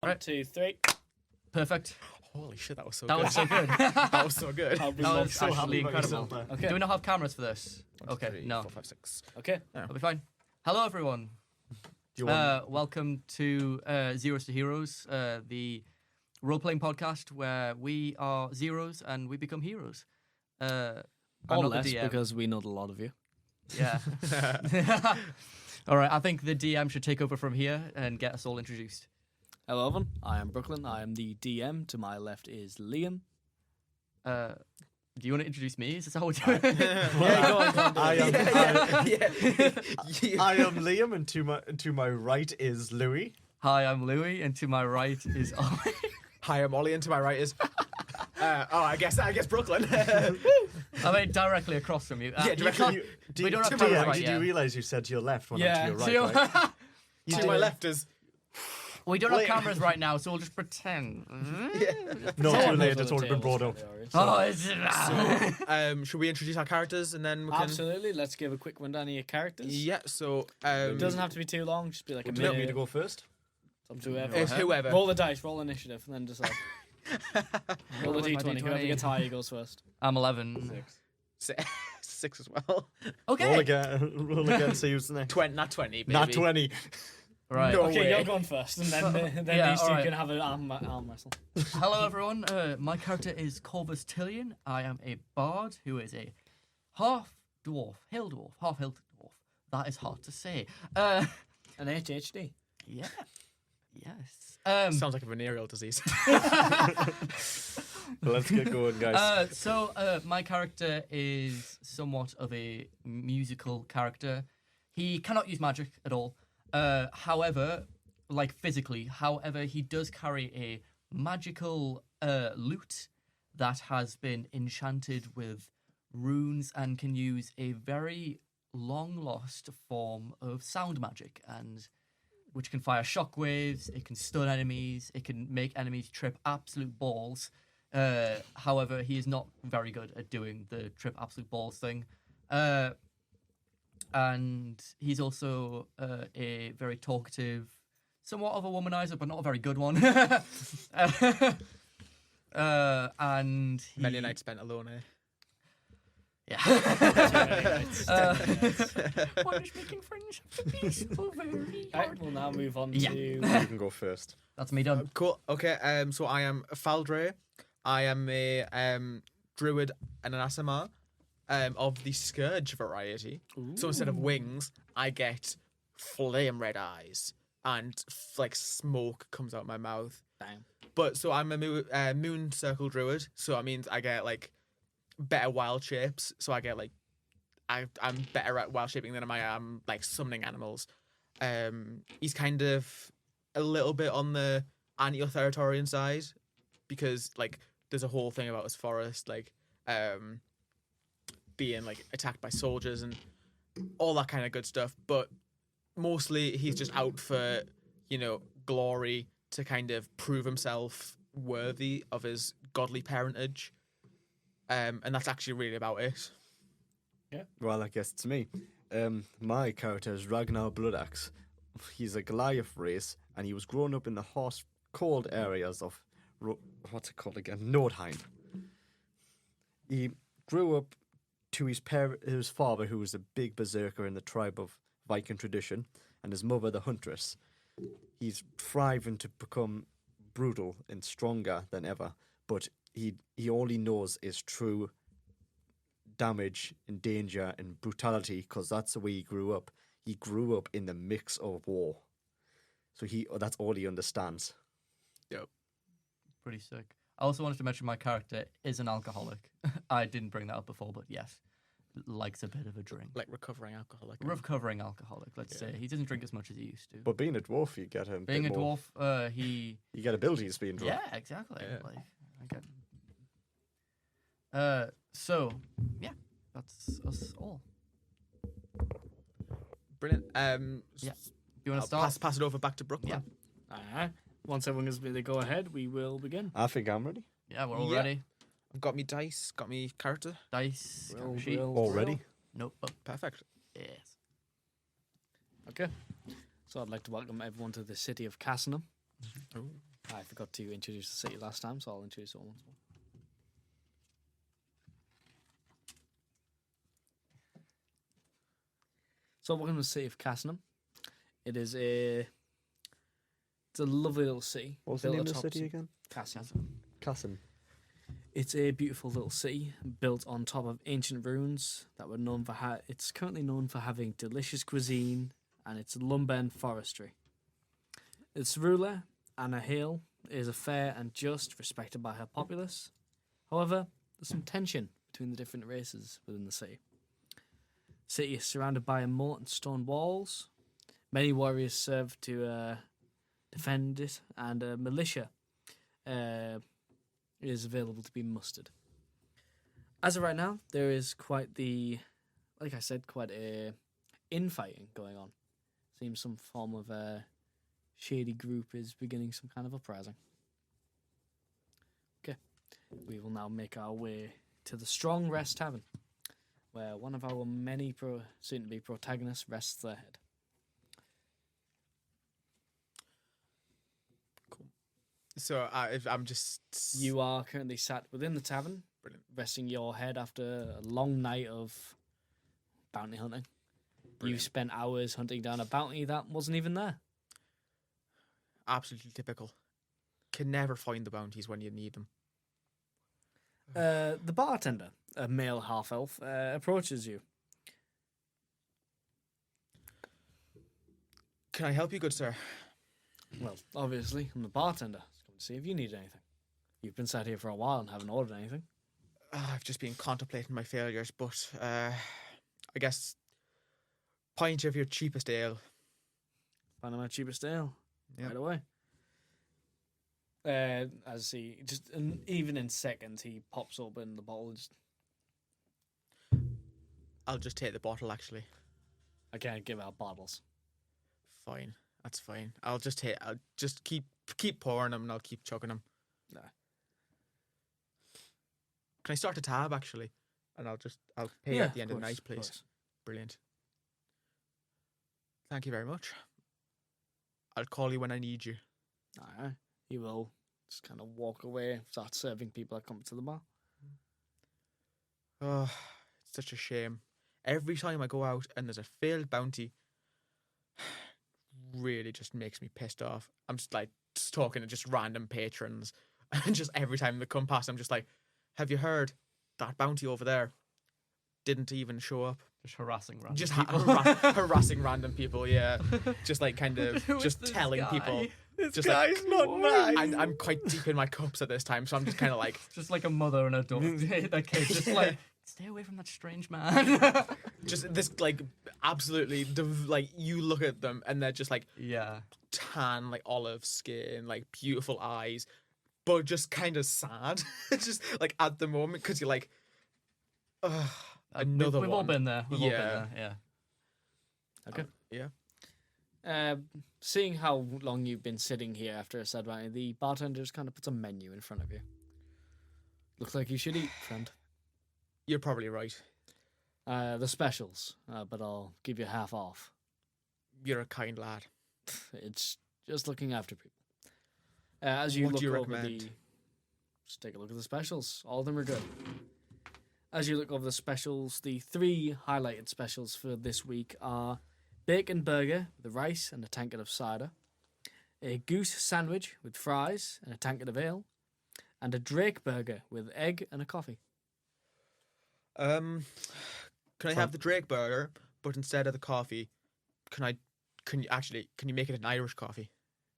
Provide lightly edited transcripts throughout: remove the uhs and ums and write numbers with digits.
1, 2, 3. Perfect. Holy shit, that was so That good. was so good. That was so good. I'll be That more was so happy actually about incredible. yourself there. Okay. Do we not have cameras for this? 1, 2, Okay, 3, no. 4, 5, 6. Okay. That'll be fine. Hello, everyone. Welcome to Zeros2Heros, the role-playing podcast where we are zeros and we become heroes. I'm Or not the less, DM. because we know a lot of you. Yeah. All right, I think the DM should take over from here and get us all introduced. Hello, everyone. I am Brooklyn. I am the DM. To my left is Liam. Do you want to introduce me? Is this how we're doing? Yeah, go on. I am Liam, and to my right is Louis. Hi, I'm Louis, and to my right is Ollie. Hi, I'm Ollie, and to my right is... I guess Brooklyn. I mean, directly across from you. Yeah, directly. We don't have To cameras me, right did yet. you realise you said to your left when Yeah. I'm to So your right? Right? To my left is... we don't have cameras right now, so we'll just pretend. No, Someone too late. knows It's what already the been brought up. tables Oh, is it? should we introduce our characters and then we can... Absolutely. Let's give a quick rundown of your characters. Yeah, so... It doesn't have to be too long. Just be like a Would you like me minute. to go first? Up to whoever. It's whoever. Roll the dice. Roll initiative, and then decide. Roll the Roll my d20. Whoever D20. gets higher goes first. I'm 11. 6 as well. Okay. Roll again. See who's next. 20, not 20, baby. Not 20. Right. No. Okay, way. you're going first, and then Yeah, these two alright. can have an arm wrestle. Hello, everyone. My character is Corvus Tillion. I am a bard who is a half hill dwarf. That is hard to say. An HHD. Yeah. Yes. Sounds like a venereal disease. Let's get going, guys. So my character is somewhat of a musical character. He cannot use magic at all. However, like physically, he does carry a magical lute that has been enchanted with runes and can use a very long lost form of sound magic, and which can fire shockwaves, it can stun enemies, it can make enemies trip absolute balls. However, he is not very good at doing the trip absolute balls thing. And he's also a very talkative, somewhat of a womanizer, but not a very good one. And he... Many nights spent alone, eh? Yeah. Why is making friends be so very hard? Right, we'll now move on Yeah. to... You can go first. That's me done. Cool. Okay, so I am Faldre. I am a druid and an Asimar of the Scourge variety. So instead of wings, I get flame red eyes and like smoke comes out my mouth. Damn. But so I'm a moon circle druid, so that means I get like better wild shapes. So I get like I'm better at wild shaping than I am like summoning animals. He's kind of a little bit on the anti-authoritarian side because like there's a whole thing about his forest like being like attacked by soldiers and all that kind of good stuff, but mostly he's just out for, you know, glory to kind of prove himself worthy of his godly parentage. And that's actually really about it. Well, I guess it's me. My character is Ragnar Bloodaxe. He's a Goliath race, and he was grown up in the cold areas of what's it called again? Nordheim. He grew up to his father, who was a big berserker in the tribe of Viking tradition, and his mother, the huntress. He's thriving to become brutal and stronger than ever, but he all he knows is true damage and danger and brutality, because that's the way he grew up. He grew up in the mix of war, so that's all he understands. Pretty sick. I also wanted to mention my character is an alcoholic. I didn't bring that up before, but yes, likes a bit of a drink. Like recovering alcoholic. Recovering alcoholic, let's say. He doesn't drink as much as he used to. But being a dwarf, you get a Being bit a more, dwarf, he... you get abilities being dwarf. Yeah, exactly. Yeah. Like, I get... So, yeah, that's us all. Brilliant. Yeah. Do you want to start? Pass it over back to Brooklyn. Yeah. Once everyone gives me the go ahead, we will begin. I think I'm ready. Yeah, we're all Yeah. ready. I've got me dice, got me character. Dice, Roll, sheet, roll. Already? notebook. Perfect. Yes. Okay. So I'd like to welcome everyone to the city of Cassinum. I forgot to introduce the city last time, so I'll introduce it once more. So welcome to the city of Cassingham. It's a lovely little city. What was the built name of the atop city again? Cassingham. Cassin. It's a beautiful little city built on top of ancient ruins that were known for it's currently known for having delicious cuisine and its lumber and forestry. Its ruler, Anna Hale, is a fair and just, respected by her populace. However, there's some tension between the different races within the city. The city is surrounded by a moat and stone walls. Many warriors serve to defend it, and a militia is available to be mustered. As of right now, there is quite a infighting going on. Seems some form of shady group is beginning some kind of uprising. Okay, we will now make our way to the Strong Rest Tavern, where one of our many soon-to-be protagonists rests their head. So if I'm just... You are currently sat within the tavern, Brilliant. resting your head after a long night of bounty hunting. Brilliant. You spent hours hunting down a bounty that wasn't even there. Absolutely typical. Can never find the bounties when you need them. The bartender, a male half-elf, approaches you. Can I help you, good sir? Well, obviously, I'm the bartender. Let's come to see if you need anything. You've been sat here for a while and haven't ordered anything. I've just been contemplating my failures, but I guess pint of your cheapest ale. Find my cheapest ale. Yep. Right away. As he even in seconds, he pops open the bottle. I'll just take the bottle, actually. I can't give out bottles. Fine. That's fine. I'll just keep pouring them and I'll keep chugging them. Nah. Can I start a tab, actually? And I'll pay at the end of the night, please. Course. Brilliant. Thank you very much. I'll call you when I need you. Alright. He will just kind of walk away, start serving people that come to the bar. Oh, it's such a shame. Every time I go out and there's a failed bounty, really just makes me pissed off. I'm just talking to just random patrons, and just every time they come past, I'm just like, "Have you heard that bounty over there? Didn't even show up." Just harassing random Just people. harassing random people, yeah. Just kind of Who is just this telling guy? people. This Just guy's not nice. I'm quite deep in my cups at this time, so I'm just kind of like, Just like a mother and a daughter. That kid just like, stay away from that strange man. just this absolutely you look at them and they're just Yeah. tan, olive skin, beautiful eyes, but just kind of sad. Just at the moment, because you're like, ugh, another We've one. all been there. We've all been Yeah. there. Yeah. Okay. Yeah. Seeing how long you've been sitting here after a sad bounty, the bartender just kind of puts a menu in front of you. Looks like you should eat, friend. You're probably right. The specials, but I'll give you half off. You're a kind lad. It's just looking after people. As you What look do you over recommend? just take a look at the specials. All of them are good. As you look over the specials, the 3 highlighted specials for this week are bacon burger with rice and a tankard of cider, a goose sandwich with fries and a tankard of ale, and a drake burger with egg and a coffee. Can I have the Drake burger, but instead of the coffee, can you make it an Irish coffee?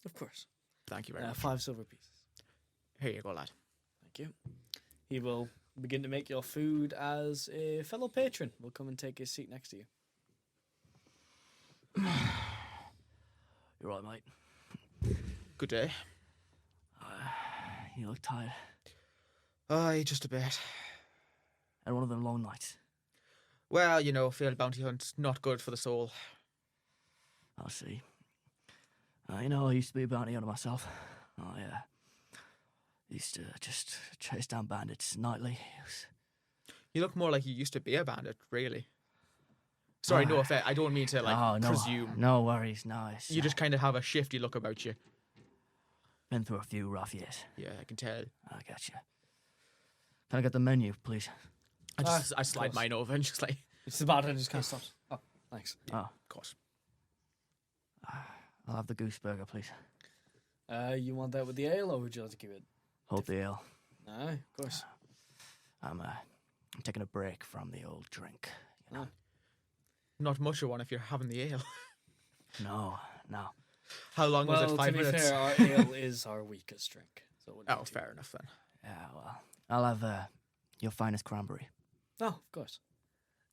Of course. Thank you very much. 5 silver pieces. Here you go, lad. Thank you. He will begin to make your food as a fellow patron will come and take his seat next to you. You're right, mate. Good day. You look tired. Aye, just a bit. And one of them long nights. Well, failed bounty hunt's not good for the soul. I see. I used to be a bounty hunter myself. Oh, yeah. Used to just chase down bandits nightly. You look more like you used to be a bandit, really. Sorry, no offense. I don't mean to no, presume. No worries, no. You just kind of have a shifty look about you. Been through a few rough years. Yeah, I can tell. I got you. Can I get the menu, please? I slide course. mine over and just like, It's the bartender just kind of stops. Oh, thanks. Oh, of course. I'll have the goose burger, please. You want that with the ale, or would you like to keep it? Hold the ale. No, of course. I'm taking a break from the old drink. You know? Not much of one if you're having the ale. No. How long was Well, it? 5 to be minutes? fair, our ale is our weakest drink. So it wouldn't Oh, be too fair enough then. Yeah, well, I'll have your finest cranberry. Oh, of course.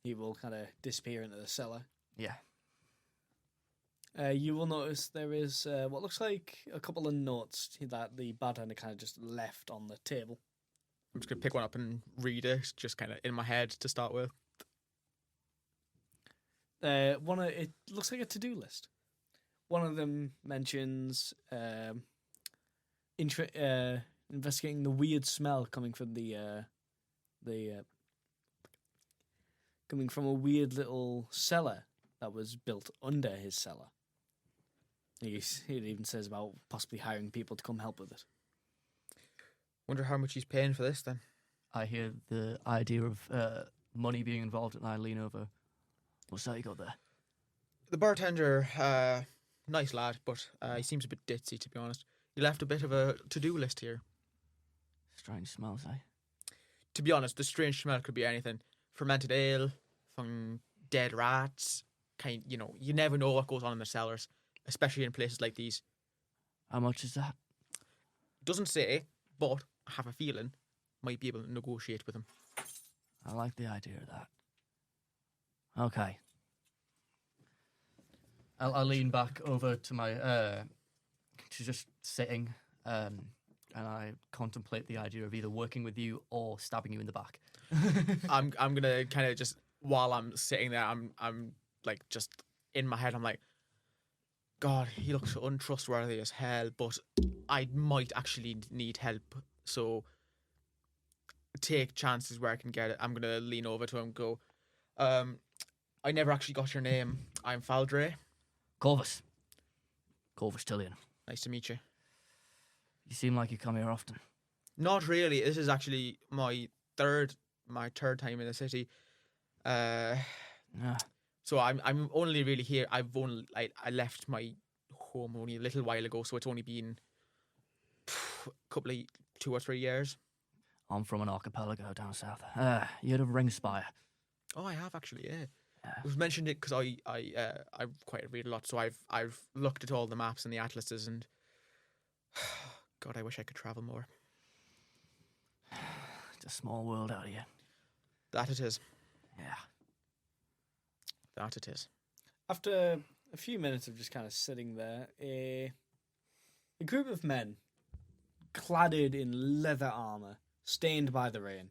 He will kind of disappear into the cellar. Yeah. You will notice there is what looks like a couple of notes that the bartender kind of just left on the table. I'm just gonna pick one up and read it, just kind of in my head to start with. It looks like a to-do list. One of them mentions investigating the weird smell coming from coming from a weird little cellar that was built under his cellar. It even says about possibly hiring people to come help with it. Wonder how much he's paying for this then. I hear the idea of money being involved, and I lean over. What's that you got there? The bartender, nice lad, but he seems a bit ditzy, to be honest. He left a bit of a to-do list here. Strange smells, eh? To be honest, the strange smell could be anything. Fermented ale, from dead rats. You never know what goes on in the cellars, especially in places like these. How much is that? Doesn't say, but I have a feeling might be able to negotiate with him. I like the idea of that. Okay. I'll lean back over to my to just sitting, and I contemplate the idea of either working with you or stabbing you in the back. I'm gonna kind of just, while I'm sitting there, I'm like just in my head, I'm like, God, he looks untrustworthy as hell, but I might actually need help, so take chances where I can get it. I'm gonna lean over to him and go, I never actually got your name. I'm Faldre. Corvus Tillian. Nice to meet you. You seem like you come here often. Not really. This is actually my third time in the city. Yeah. So I'm only really here. I left my home only a little while ago, so it's only been a couple of 2 or 3 years. I'm from an archipelago down south. You heard of Ringspire? Oh, I have actually. Yeah. It was mentioned it because I quite read a lot, so I've looked at all the maps and the atlases, and God, I wish I could travel more. It's a small world out here. That it is. Yeah. That it is. After a few minutes of just kind of sitting there, a group of men, cladded in leather armor, stained by the rain,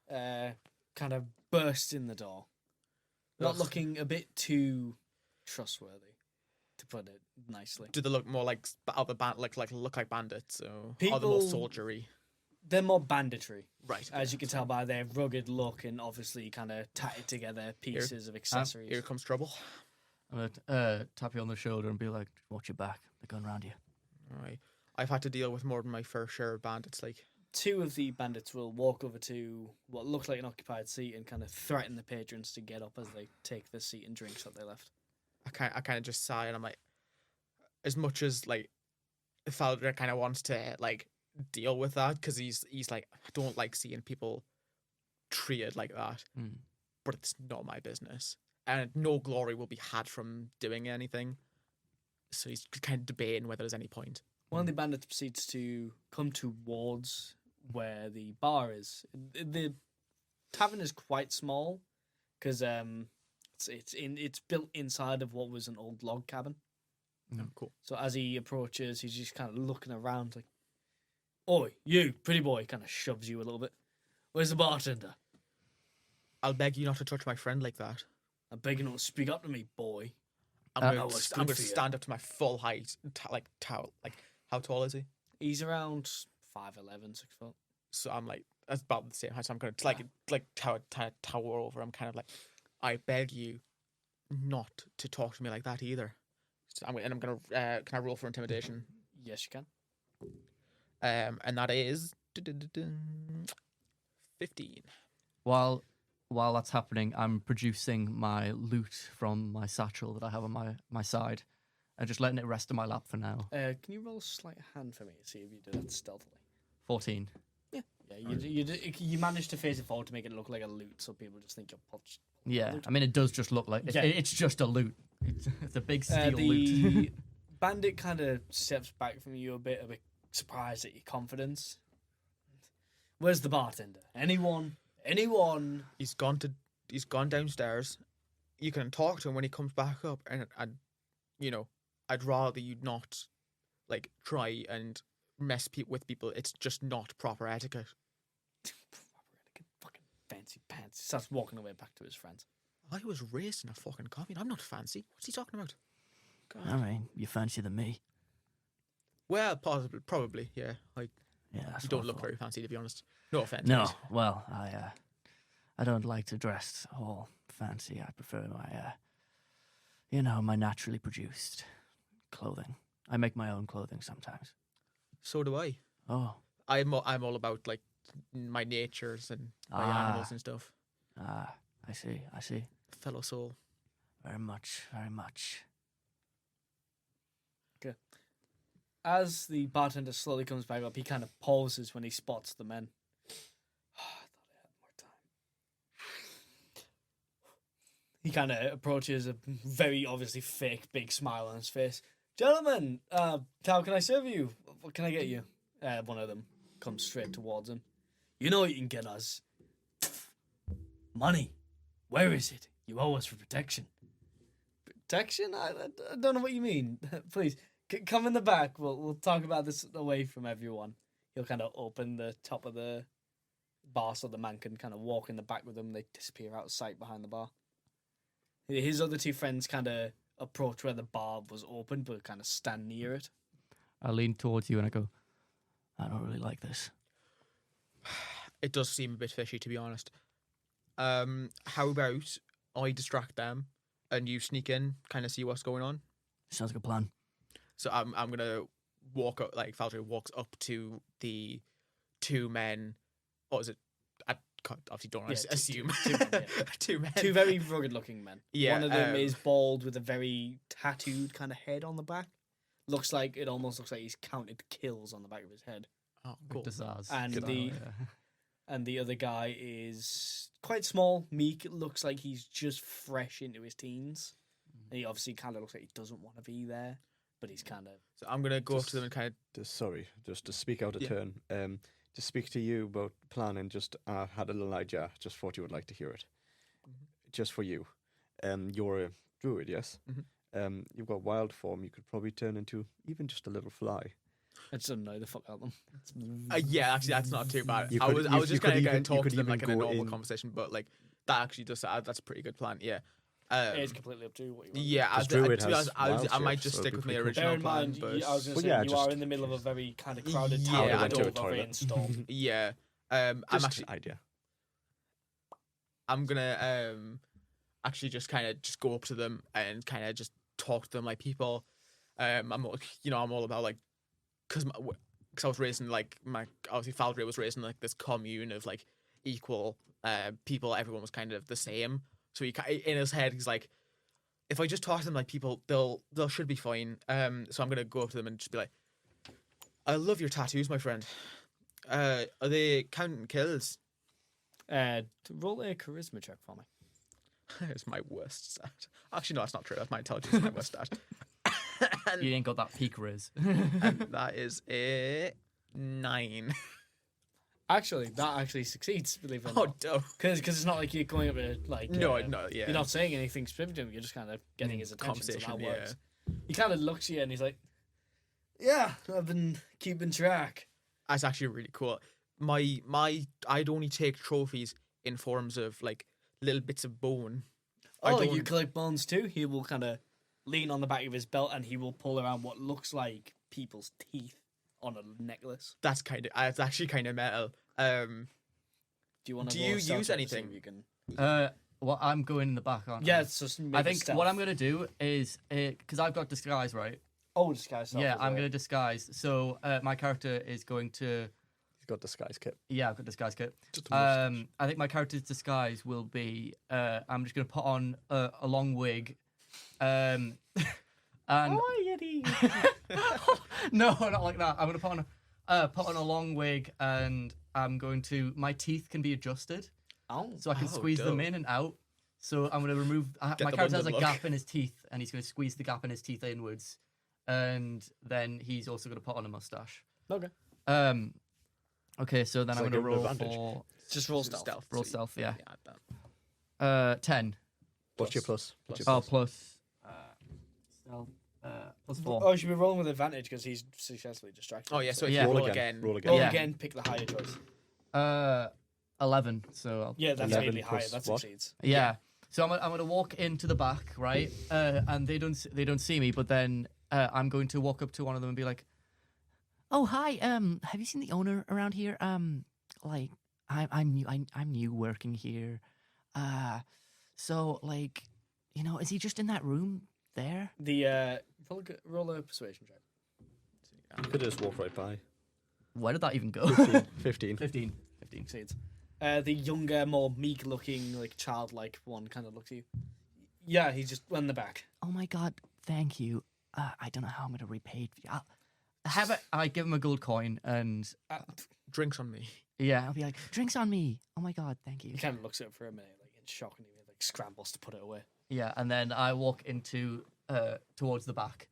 kind of burst in the door. Not Ugh. looking a bit too trustworthy, to put it nicely. Do they look more like other look like bandits, or are they People- more soldiery? They're more banditry, Right. as you can tell by their rugged look and obviously kind of tatted together pieces of accessories. Here comes trouble. I'm gonna tap you on the shoulder and be like, "Watch your back. They're going round you." All right. I've had to deal with more than my fair share of bandits. Like, Two of the bandits will walk over to what looks like an occupied seat and kind of threaten the patrons to get up as they take the seat and drinks that they left. I kind of just sigh, and I'm like, as much as like, Faldra kind of wants to like deal with that, because he's like, I don't like seeing people treated like that, Mm. but it's not my business, and no glory will be had from doing anything. So he's kind of debating whether there's any point. One of the bandits proceeds to come towards where the bar is. The tavern is quite small because it's built inside of what was an old log cabin. Oh, cool. So as he approaches, he's just kind of looking around like, "Oi, you pretty boy!" Kind of shoves you a little bit. "Where's the bartender? I'll beg you not to touch my friend like that. I beg you not to speak up to me, boy." I'm Oh, it's going good to for you. stand up to my full height. How tall is he? He's around 5'11", 6 foot. So I'm like, that's about the same height. So I'm going to tower over. I'm kind of like, I beg you not to talk to me like that either. So I'm going to, can I roll for intimidation? Yes, you can. And that is 15. While that's happening, I'm producing my loot from my satchel that I have on my side, and just letting it rest on my lap for now. Can you roll a sleight of hand for me to see if you did that stealthily? 14. Yeah, you managed to face it forward to make it look like a loot, so people just think you're punched. Yeah, I mean, it does just look like it's just a loot. It's a big steel loot. The bandit kind of steps back from you a bit surprised at your confidence. Where's the bartender? Anyone? He's gone downstairs. You can talk to him when he comes back up, and I'd rather you not like try and mess with people. It's just not proper etiquette. Fucking fancy pants. He starts walking away back to his friends. I was raised in a fucking commune. I'm not fancy. What's he talking about? God. I mean, you're fancier than me. Well, possibly, probably, yeah. Like, Yeah, that's you what don't I look thought. very fancy, to be honest. No offense. No, mate. well, I don't like to dress all fancy. I prefer my naturally produced clothing. I make my own clothing sometimes. So do I. Oh, I'm all about like my natures and my animals and stuff. I see. Fellow soul. Very much. As the bartender slowly comes back up, he kind of pauses when he spots the men. I thought I had more time. He kind of approaches, a very obviously fake big smile on his face. Gentlemen, how can I serve you? What can I get you? One of them comes straight towards him. You know what you can get us. Money. Where is it? You owe us for protection. Protection? I don't know what you mean. Please, come in the back. We'll talk about this away from everyone. He'll kind of open the top of the bar so the man can kind of walk in the back with them. They disappear out of sight behind the bar. His other two friends kind of approach where the bar was open, but kind of stand near it. I lean towards you and I go, I don't really like this. It does seem a bit fishy, to be honest. How about I distract them and you sneak in, kind of see what's going on? Sounds like a plan. So I'm gonna walk up, like Valdry walks up to the two men. What is it? I obviously don't want to assume. Two men. Two very rugged-looking men. Yeah, One of them is bald with a very tattooed kind of head on the back. It almost looks like he's counted kills on the back of his head. Oh, cool. And the other guy is quite small, meek. It looks like he's just fresh into his teens. And he obviously kind of looks like he doesn't want to be there, but he's kind of... So I'm going to go up to them and kind of... Just to speak out of turn, to speak to you about planning, just had a little idea, just thought you would like to hear it. Mm-hmm. Just for you. You're a druid, yes? Mm-hmm. You've got wild form, you could probably turn into even just a little fly. I just don't know the fuck out of them. Yeah, actually, that's not too bad. You I could- was you just going could to even- talk you to them could like in even a go normal in- conversation, but like that actually does that's a pretty good plan. Yeah. It's completely up to you what you want. Yeah, Because to be Druid honest, has wild I might shapes, just so stick it'd with be my pretty cool. original Bear in plan. mind, But I was going to Well, say, yeah, you are just- in the middle of a very kind of crowded Yeah, town I with don't- over toilet. rainstorm. yeah, I'm Just actually an idea. I'm gonna actually just kind of just go up to them and kind of just talk to them like people. I'm all about like because I was raised in like obviously Valdry was raised in like this commune of like equal people. Everyone was kind of the same. So in his head he's like, if I just talk to them like people, they'll should be fine. So I'm gonna go up to them and just be like, I love your tattoos, my friend. Are they counting kills? Roll a charisma check for me. It's my worst stat. Actually, no, that's not true. That's my intelligence, is my worst stat. You ain't got that peak riz. And that is a 9. Actually, that actually succeeds, believe it or Oh, not. dope. Because it's not like you're going up to, like... No, yeah. yeah. You're not saying anything specific to him, you're just kind of getting his attention, so that Conversation, works. He kind of looks at you and he's like, yeah, I've been keeping track. That's actually really cool. I'd only take trophies in forms of like little bits of bone. Oh, you collect bones too? He will kind of lean on the back of his belt and he will pull around what looks like people's teeth on a necklace. That's actually kind of metal. Do you want to Do you use anything? You can... Well, I'm going in the back, aren't I? Yeah, it's just I think what I'm going to do is, because I've got disguise, right? Oh, disguise self. Yeah, as I'm a- gonna disguise. So my character is going to. He's got disguise kit. Yeah, I've got disguise kit. Just a mustache. I think my character's disguise will be. I'm just gonna put on a long wig, and no, not like that. I'm gonna put on a long wig, and I'm going to. My teeth can be adjusted, Oh. so I can Oh, squeeze them dope. in and out. So I'm gonna remove. My the character has a London look. gap in his teeth, and he's gonna squeeze the gap in his teeth inwards, and then he's also gonna put on a mustache. Okay. Okay, so then So I'm give gonna him roll advantage. for Just roll stealth. roll so stealth. Yeah. add that. 10. What's your plus? What's your Oh, plus? plus. Stealth. Plus 4. Oh, you should be rolling with advantage because he's successfully distracted. Oh yeah, so if Yeah. you Roll roll again. again. Roll again. Roll Yeah. again, pick the higher choice. 11. So I'll, Yeah, that's 11 immediately higher. plus That what? succeeds. yeah. So I'm gonna walk into the back, right? And they don't see me, but then I'm going to walk up to one of them and be like, "Oh, hi. Have you seen the owner around here? Like, I'm new. I'm new working here. So like, is he just in that room there? The roll a persuasion check. You could just walk right by. Where did that even go? 15. 15. Succeeds. The younger, more meek-looking, like childlike one kind of looks at you. Yeah, he's just in the back. Oh my god, thank you. I don't know how I'm gonna repay you. I give him a gold coin and Drinks on me. yeah, I'll be like, drinks on me. Oh my god, thank you. He kind of looks at it for a minute, like in shock, and he like scrambles to put it away. Yeah, and then I walk into towards the back.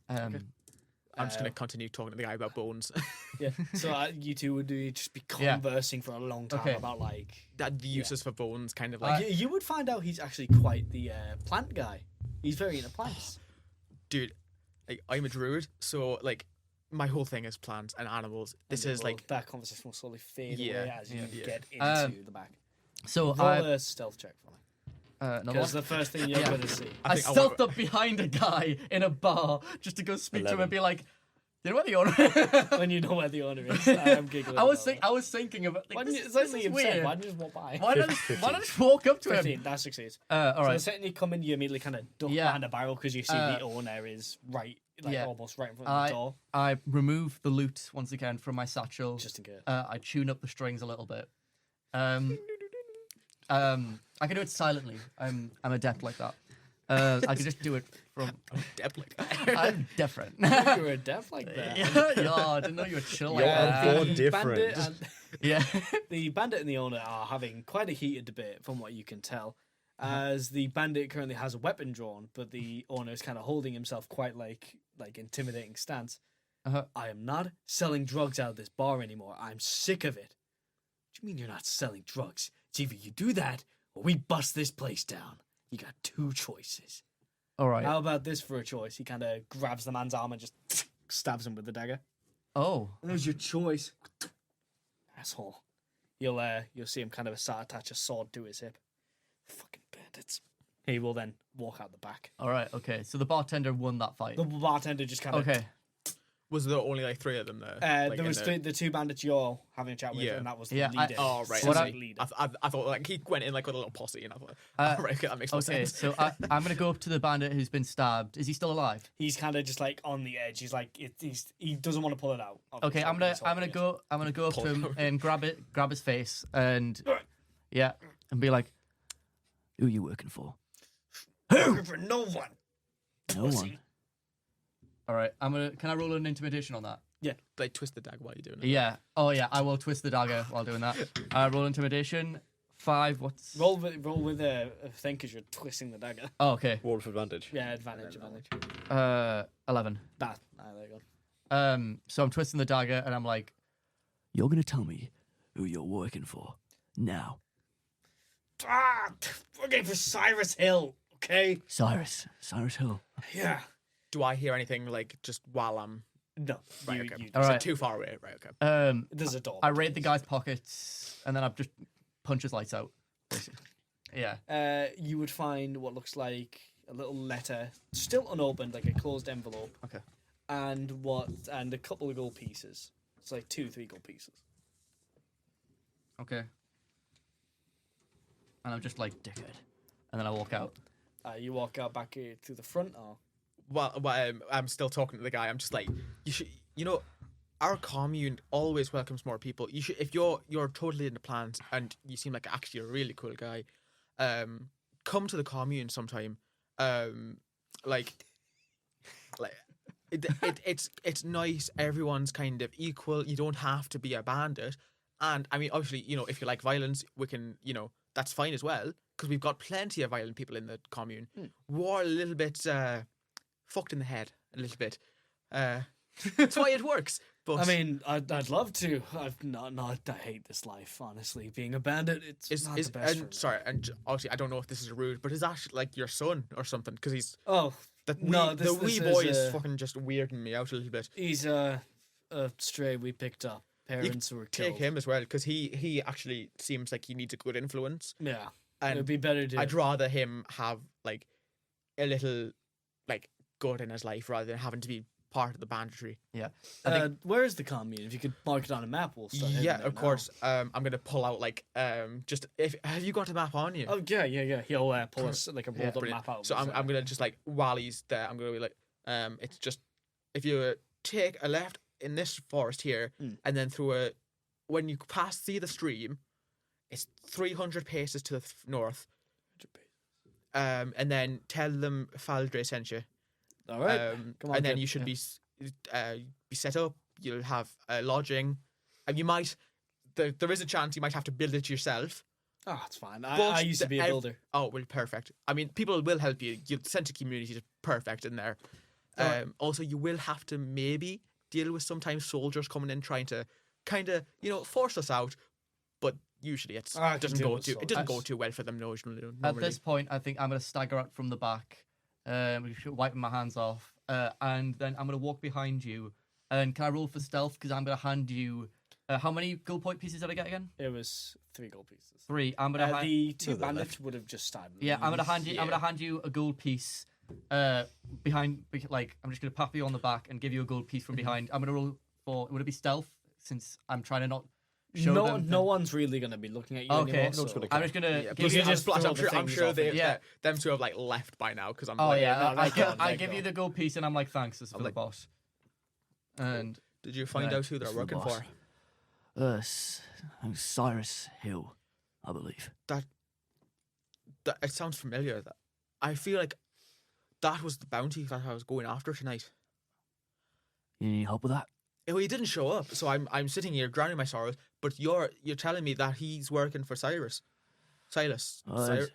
I'm just gonna continue talking to the guy about bones. Yeah. So you two would just be Yeah. conversing for a long time Okay. about like. That the uses for bones, kind of like. You would find out he's actually quite the plant guy. He's very into plants. Dude, like I'm a druid, so like my whole thing is plants and animals. This And is will- like that conversation will slowly fade Yeah, away as you yeah. get into the back. So Roll I a stealth check for me. no, Because the first thing you're Yeah. going to see. I think I stealthed wanna- up behind a guy in a bar just to go speak to him 11. and be like, "Do you know what the owner?" When you know where the owner is, I am giggling. I was about that. I was thinking of it. Why Like, didn't you, this it's like is Liam weird. said, why didn't you just walk by? Why not just walk up to 15, him? that succeeds. All So the right. second you come in, you immediately kind of duck Yeah. behind a barrel because you see the owner is right, like Yeah. almost right in front of the door, I remove the loot once again from my satchel. just in case. I tune up the strings a little bit. I can do it silently. I'm adept like that. I can just do it from. adept like I'm different. You were deaf like that. yeah, I didn't know you were chill like You're that. on board The different. bandit and- Yeah. The bandit and the owner are having quite a heated debate, from what you can tell. As the bandit currently has a weapon drawn, but the owner is kind of holding himself quite like intimidating stance. Uh-huh. I am not selling drugs out of this bar anymore. I'm sick of it. What do you mean you're not selling drugs? It's either you do that or we bust this place down. You got two choices. All right. How about this for a choice? He kind of grabs the man's arm and just stabs him with the dagger. Oh. There's your choice, asshole. You'll see him kind of start attach a sword to his hip. Fucking bandits. He will then walk out the back. All right. Okay. So the bartender won that fight. The bartender just kind of. Okay. Was there only like 3 of them there? Like, there in was the two bandits you're having a chat with, Yeah. and that was the Yeah, leader. Oh right. What I I- see. leader. I thought like he went in like with a little posse, and I thought, right, okay, that makes more Okay. sense. So I'm gonna go up to the bandit who's been stabbed. Is he still alive? He's kind of just like on the edge. He's like he doesn't want to pull it out. Okay. I'm gonna go up to him and grab his face and yeah, and be like, "Who are you working for?" for no one. No one. All right. Can I roll an intimidation on that? Like twist the dagger while you're doing it. Yeah. Oh yeah. I will twist the dagger while doing that. Roll intimidation. 5. What's? Roll with a thing because you're twisting the dagger. Oh, okay. Roll with advantage. Yeah, advantage. 11. That. There you go. So I'm twisting the dagger and I'm like, "You're gonna tell me who you're working for now." Working for Cyrus Hill. Okay. Cyrus Hill. Yeah. Do I hear anything like just while I'm No. right? you, Okay. you, All So right. too far away. Right. Okay. there's a door. I raid the guy's pockets and then I just punch his lights out. Yeah. You would find what looks like a little letter, still unopened, like a closed envelope. Okay. And a couple of gold pieces. It's like 2-3 gold pieces. Okay. And I'm just like, dickhead. And then I walk out. You walk out back through the front, or I'm still talking to the guy, I'm just like, you should, our commune always welcomes more people. You should, if you're totally into plants and you seem like actually a really cool guy, come to the commune sometime. Like it's nice. Everyone's kind of equal. You don't have to be a bandit. And I mean, obviously, if you like violence, we can, that's fine as well, because we've got plenty of violent people in the commune. We're a little bit fucked in the head, a little bit. That's why it works. But I mean, I'd love to. I hate this life, honestly. Being a bandit, it's not the best. And sorry, and obviously, I don't know if this is rude, but is actually like your son or something? Because he's the wee boy is fucking just weirding me out a little bit. He's a stray we picked up. Parents were killed. Take him as well, because he actually seems like he needs a good influence. Yeah, and it'd be better to. I'd rather him have like a little like good in his life rather than having to be part of the banditry. Yeah. Where is the commune? If you could mark it on a map, we'll start. Yeah, of course. I'm gonna pull out like just have you got a map on you? Oh yeah. He'll pull us like a rolled up Brilliant. map out. So I'm gonna just like while he's there, I'm gonna be like it's just if you take a left in this forest here and then through when you see the stream, it's 300 paces to the north. And then tell them Faldre sent you. All right. Come on, and then you should be set up. You'll have lodging, and you might. There is a chance you might have to build it yourself. Oh, it's fine. I used to be a builder. Oh well, perfect. I mean, people will help you. Your sense of community is perfect in there. Also, you will have to maybe deal with sometimes soldiers coming in trying to kind of force us out, but usually it doesn't go too well for them. Normally. At this point, I think I'm gonna stagger out from the back. Wiping my hands off, and then I'm gonna walk behind you. And can I roll for stealth? Because I'm gonna hand you. How many gold point pieces did I get again? It was 3 gold pieces. 3. I'm gonna. The 2 bandits would have just started. Yeah, I'm gonna hand you. I'm gonna hand you a gold piece. I'm just gonna pop you on the back and give you a gold piece from behind. I'm gonna roll for. Would it be stealth? Since I'm trying to not. No one's really gonna be looking at you anymore. So. I'm just gonna. give you just I'm sure them two have like left by now because I'm. I give you the gold piece and I'm like, thanks, this is for the boss. And did you find out who they're working for? Cyrus Hill, I believe. That it sounds familiar. That I feel like that was the bounty that I was going after tonight. You need help with that? Oh, he didn't show up, so I'm sitting here drowning my sorrows. But you're telling me that he's working for Silas, Cyrus, I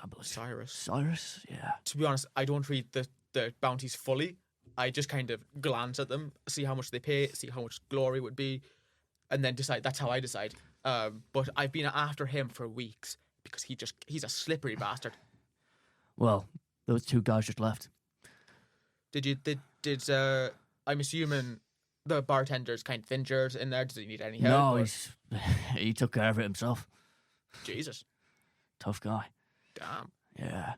believe. Cyrus, yeah. To be honest, I don't read the bounties fully. I just kind of glance at them, see how much they pay, see how much glory would be, and then decide. That's how I decide. But I've been after him for weeks because he's a slippery bastard. Well, those 2 guys just left. Did I'm assuming the bartender's kind of injured in there. Does he need any help? No, he took care of it himself. Jesus. Tough guy. Damn. Yeah.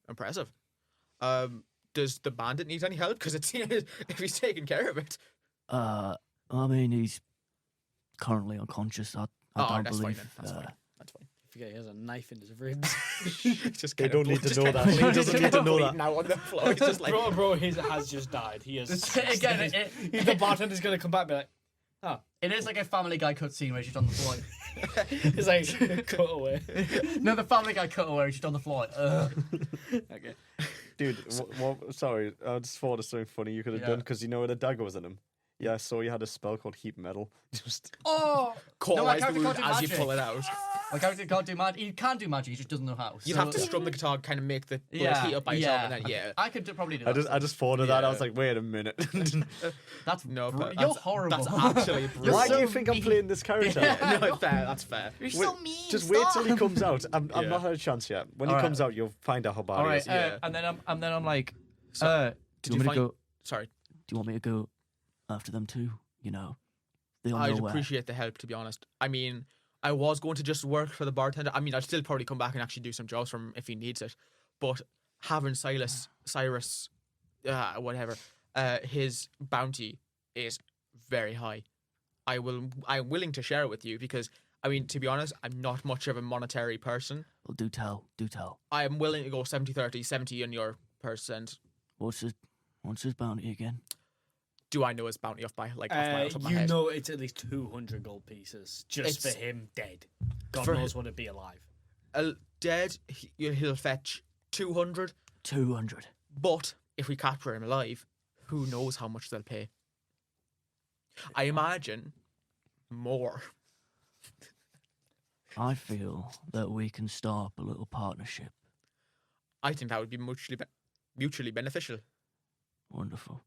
Impressive. Does the bandit need any help? Because it seems if he's taking care of it. I mean, he's currently unconscious. I don't that's believe. Fine, then. That's fine. I forget he has a knife in his ribs. They don't need to know that. He doesn't need to know that. Now on the floor, he's just like, bro, he has just died. He is. Again, the bartender's gonna come back and be like, oh. It is like a Family Guy cutscene where she's on the floor. It's like cut away. No, the Family Guy cut away. She's on the floor. Okay. Dude, sorry, I just thought of something funny you could have done because you know where the dagger was in him. Yeah, I saw you had a spell called Heap Metal. Just cauterize the wound as you pull it out. My character can't do magic. He can do magic. He just doesn't know how. You'd have to strum the guitar, kind of make the bullet heat up by yourself, and then I could probably do that. I just thought of that. I was like, wait a minute. That's you're horrible. That's actually brilliant. Why do you think I'm playing this character? No, fair. That's fair. You're so mean. Just wait till he comes out. I'm not had a chance yet. When he comes out, you'll find out how bad he is. And then I'm like, do you want me to go? Sorry. Do you want me to go after them too? They all I'd know where. appreciate the help, to be honest. I mean, I was going to just work for the bartender. I mean, I'd still probably come back and actually do some jobs for him if he needs it. But having Cyrus, whatever, his bounty is very high. I'm willing to share it with you because, I mean, to be honest, I'm not much of a monetary person. Well, do tell. I am willing to go 70-30, 70 on your percent. What's What's his bounty again? Do I know his bounty off by like off the top of my You head? know it's at least 200 gold pieces just It's- for him dead. God for knows what it'd be alive. Dead, he'll fetch 200. 200. But if we capture him alive, who knows how much they'll pay? I imagine more. I feel that we can start up a little partnership. I think that would be mutually beneficial. Wonderful.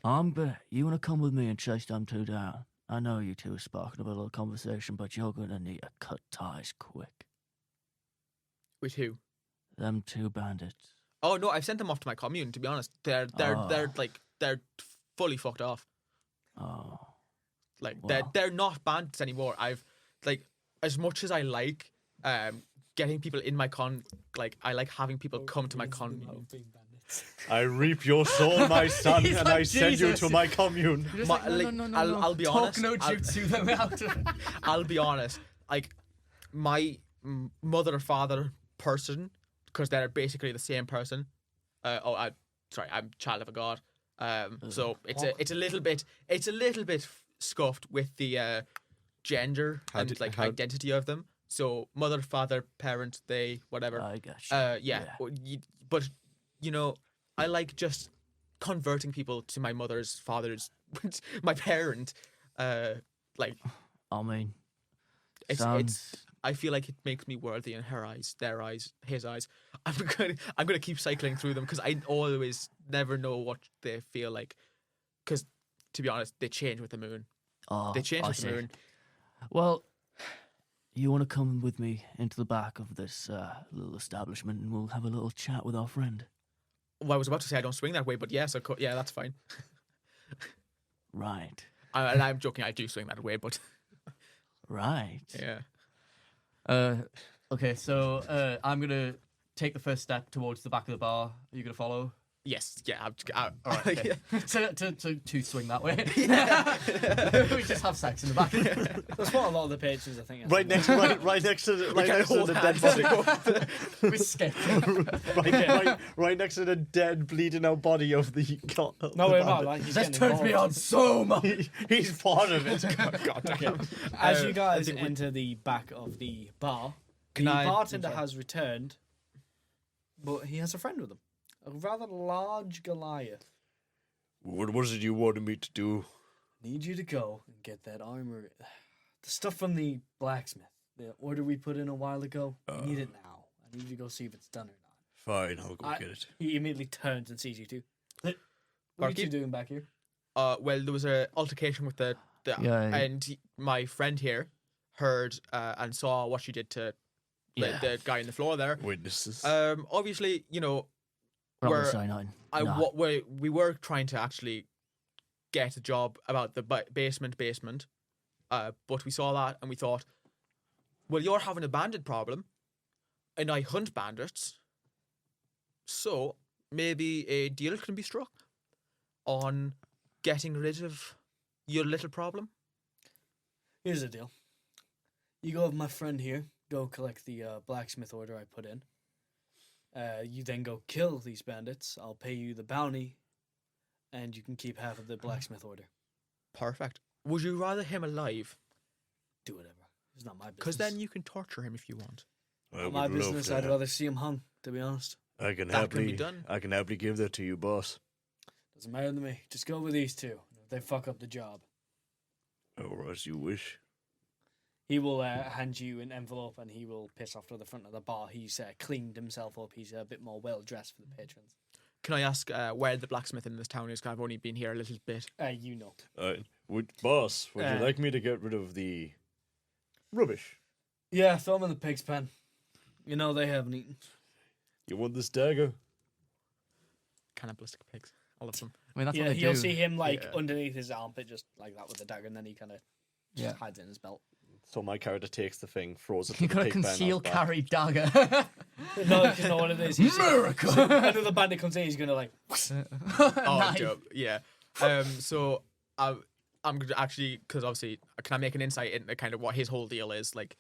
You want to come with me and chase them two down? I know you two are sparking up a little conversation, but you're going to need to cut ties quick. With who? Them two bandits. Oh no, I've sent them off to my commune. To be honest, they're fully fucked off. Oh. Like Wow. they're not bandits anymore. I've like as much as I like getting people in my I like having people come to my commune. I reap your soul, my son, He's and like I send you Jesus. to my commune. You're just My- like, no, like, no, no, I'll- no. I'll be Talk honest, no I'll- jutsu them out. I'll be honest. Like my mother father person, because they're basically the same person. I'm child of a god. So it's a little bit scuffed with the gender and identity of them. So mother, father, parent, they, whatever. I got you. Yeah. But you know, I like just converting people to my mother's, father's, my parent. Like I mean, it's sounds... I feel like it makes me worthy in her eyes, their eyes, his eyes. I'm gonna keep cycling through them because I always never know what they feel like. Because to be honest, they change with the moon. Oh, They change I with the see. moon. Well, you want to come with me into the back of this little establishment and we'll have a little chat with our friend? Well, I was about to say I don't swing that way, but yes, yeah, that's fine. Right. And I'm joking, I do swing that way, but Right. yeah. Okay, so I'm gonna take the first step towards the back of the bar. Are you gonna follow? Yes, yeah. All right, okay. to swing that way. We just have sex in the back. That's what a lot of the patrons, I think. Right next to the dead body. We skip. right next to the dead, bleeding out body of the. No, we're not. Like, he's This getting turns me on involved. so much. He's part of it. Okay. As you guys enter the back of the bar, the bartender has returned, but he has a friend with him. A rather large Goliath. What was it you wanted me to do? Need you to go and get that armor. The stuff from the blacksmith. The order we put in a while ago. I need it now. I need you to go see if it's done or not. Fine, I'll go get it. He immediately turns and sees you two. What are Barkeep? you doing back here? Well, there was an altercation with the Yeah. and my friend here heard and saw what she did to the guy on the floor there. Witnesses. Obviously, you know, We're not We're- gonna say nothing. I Nah. what we were trying to actually get a job about the basement, but we saw that and we thought, well, you're having a bandit problem, and I hunt bandits, so maybe a deal can be struck on getting rid of your little problem. Here's the deal. You go with my friend here. Go collect the blacksmith order I put in. You then go kill these bandits. I'll pay you the bounty, and you can keep half of the blacksmith order. Perfect. Would you rather him alive? Do whatever. It's not my business. Because then you can torture him if you want. I Not would my love business. to. I'd rather see him hung, to be honest. I can That can be happily. done. I can happily give that to you, boss. Doesn't matter to me. Just go with these two. If they fuck up the job, Or as you wish. he will hand you an envelope and he will piss off to the front of the bar. He's cleaned himself up. He's a bit more well dressed for the patrons. Can I ask where the blacksmith in this town is? 'Cause I've only been here a little bit. You know. Boss, would you Uh, like me to get rid of the rubbish? Yeah, throw him in the pig's pen. You know they haven't eaten. You want this dagger? Cannibalistic pigs. I love them. I mean, that's what Yeah, they you'll do. see him like Yeah. underneath his armpit, just like that with the dagger, and then he kind of Yeah. hides it in his belt. So my character takes the thing, throws it. You to got the a pig pen conceal out back. carry dagger. No, you know what it is. Miracle. Another bandit comes in, he's gonna like. Oh, Nice. dope. Yeah. So I'm going to actually, because obviously, can I make an insight into kind of what his whole deal is? Like,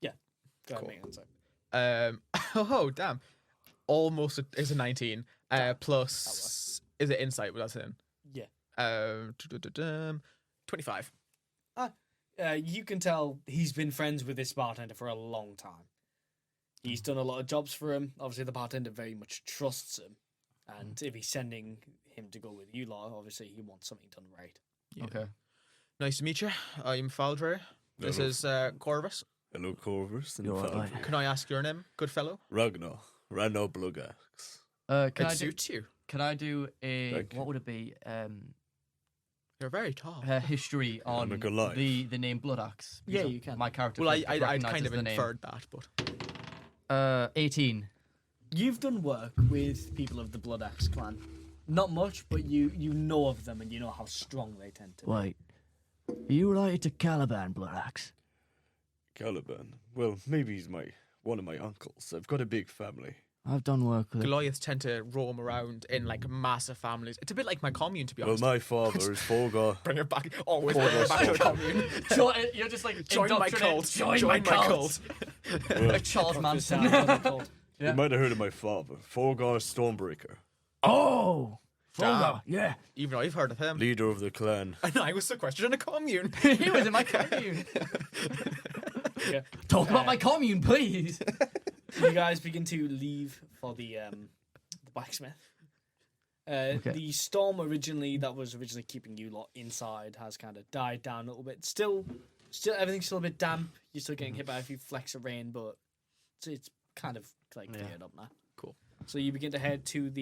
Go ahead, Cool. make it inside. oh damn, almost is a 19. Plus Is it insight? Was that saying? Yeah. 25. You can tell he's been friends with this bartender for a long time. He's done a lot of jobs for him. Obviously, the bartender very much trusts him. And if he's sending him to go with you lot, obviously he wants something done right. Yeah. Okay. Nice to meet you. I'm Faldre. This Hello. is Corvus. Hello, Corvus. And You're all Falcon. right. Can I ask your name, good fellow? Ragnar. Ragnar Bloodaxe. Can It I do? suits you. Can I do a Thank you. what would it be? You're very tall. History on a good life. the name Bloodaxe. Yeah, Because you can. My character. Well, I recognises kind of the name. inferred that, but 18. You've done work with people of the Blood Axe clan. Not much, but you know of them and you know how strong they tend to be. Wait, are you related to Caliban, Bloodaxe? Caliban. Well, maybe he's one of my uncles. I've got a big family. I've done work with. Goliaths tend to roam around in like massive families. It's a bit like my commune, to be Well, honest. my father is Forgar. Bring it back. Always bring it back to the commune. You're just like Join my indoctrinate- cult. Join my cult. Well, Like Charles Fuck this Manson. down, what's it called? Yeah. You might have heard of my father. Forgar Stormbreaker. Oh, Damn. Fulgar, yeah. Even though I've heard of him. Leader of the clan. And I was sequestered in a commune. He was in my commune. Yeah. Talk about my commune, please. You guys begin to leave for the blacksmith. The storm that was originally keeping you lot inside has kind of died down a little bit. Still everything's still a bit damp. You're still getting hit by a few flecks of rain, but it's kind of like cleared up now. Cool. So you begin to head to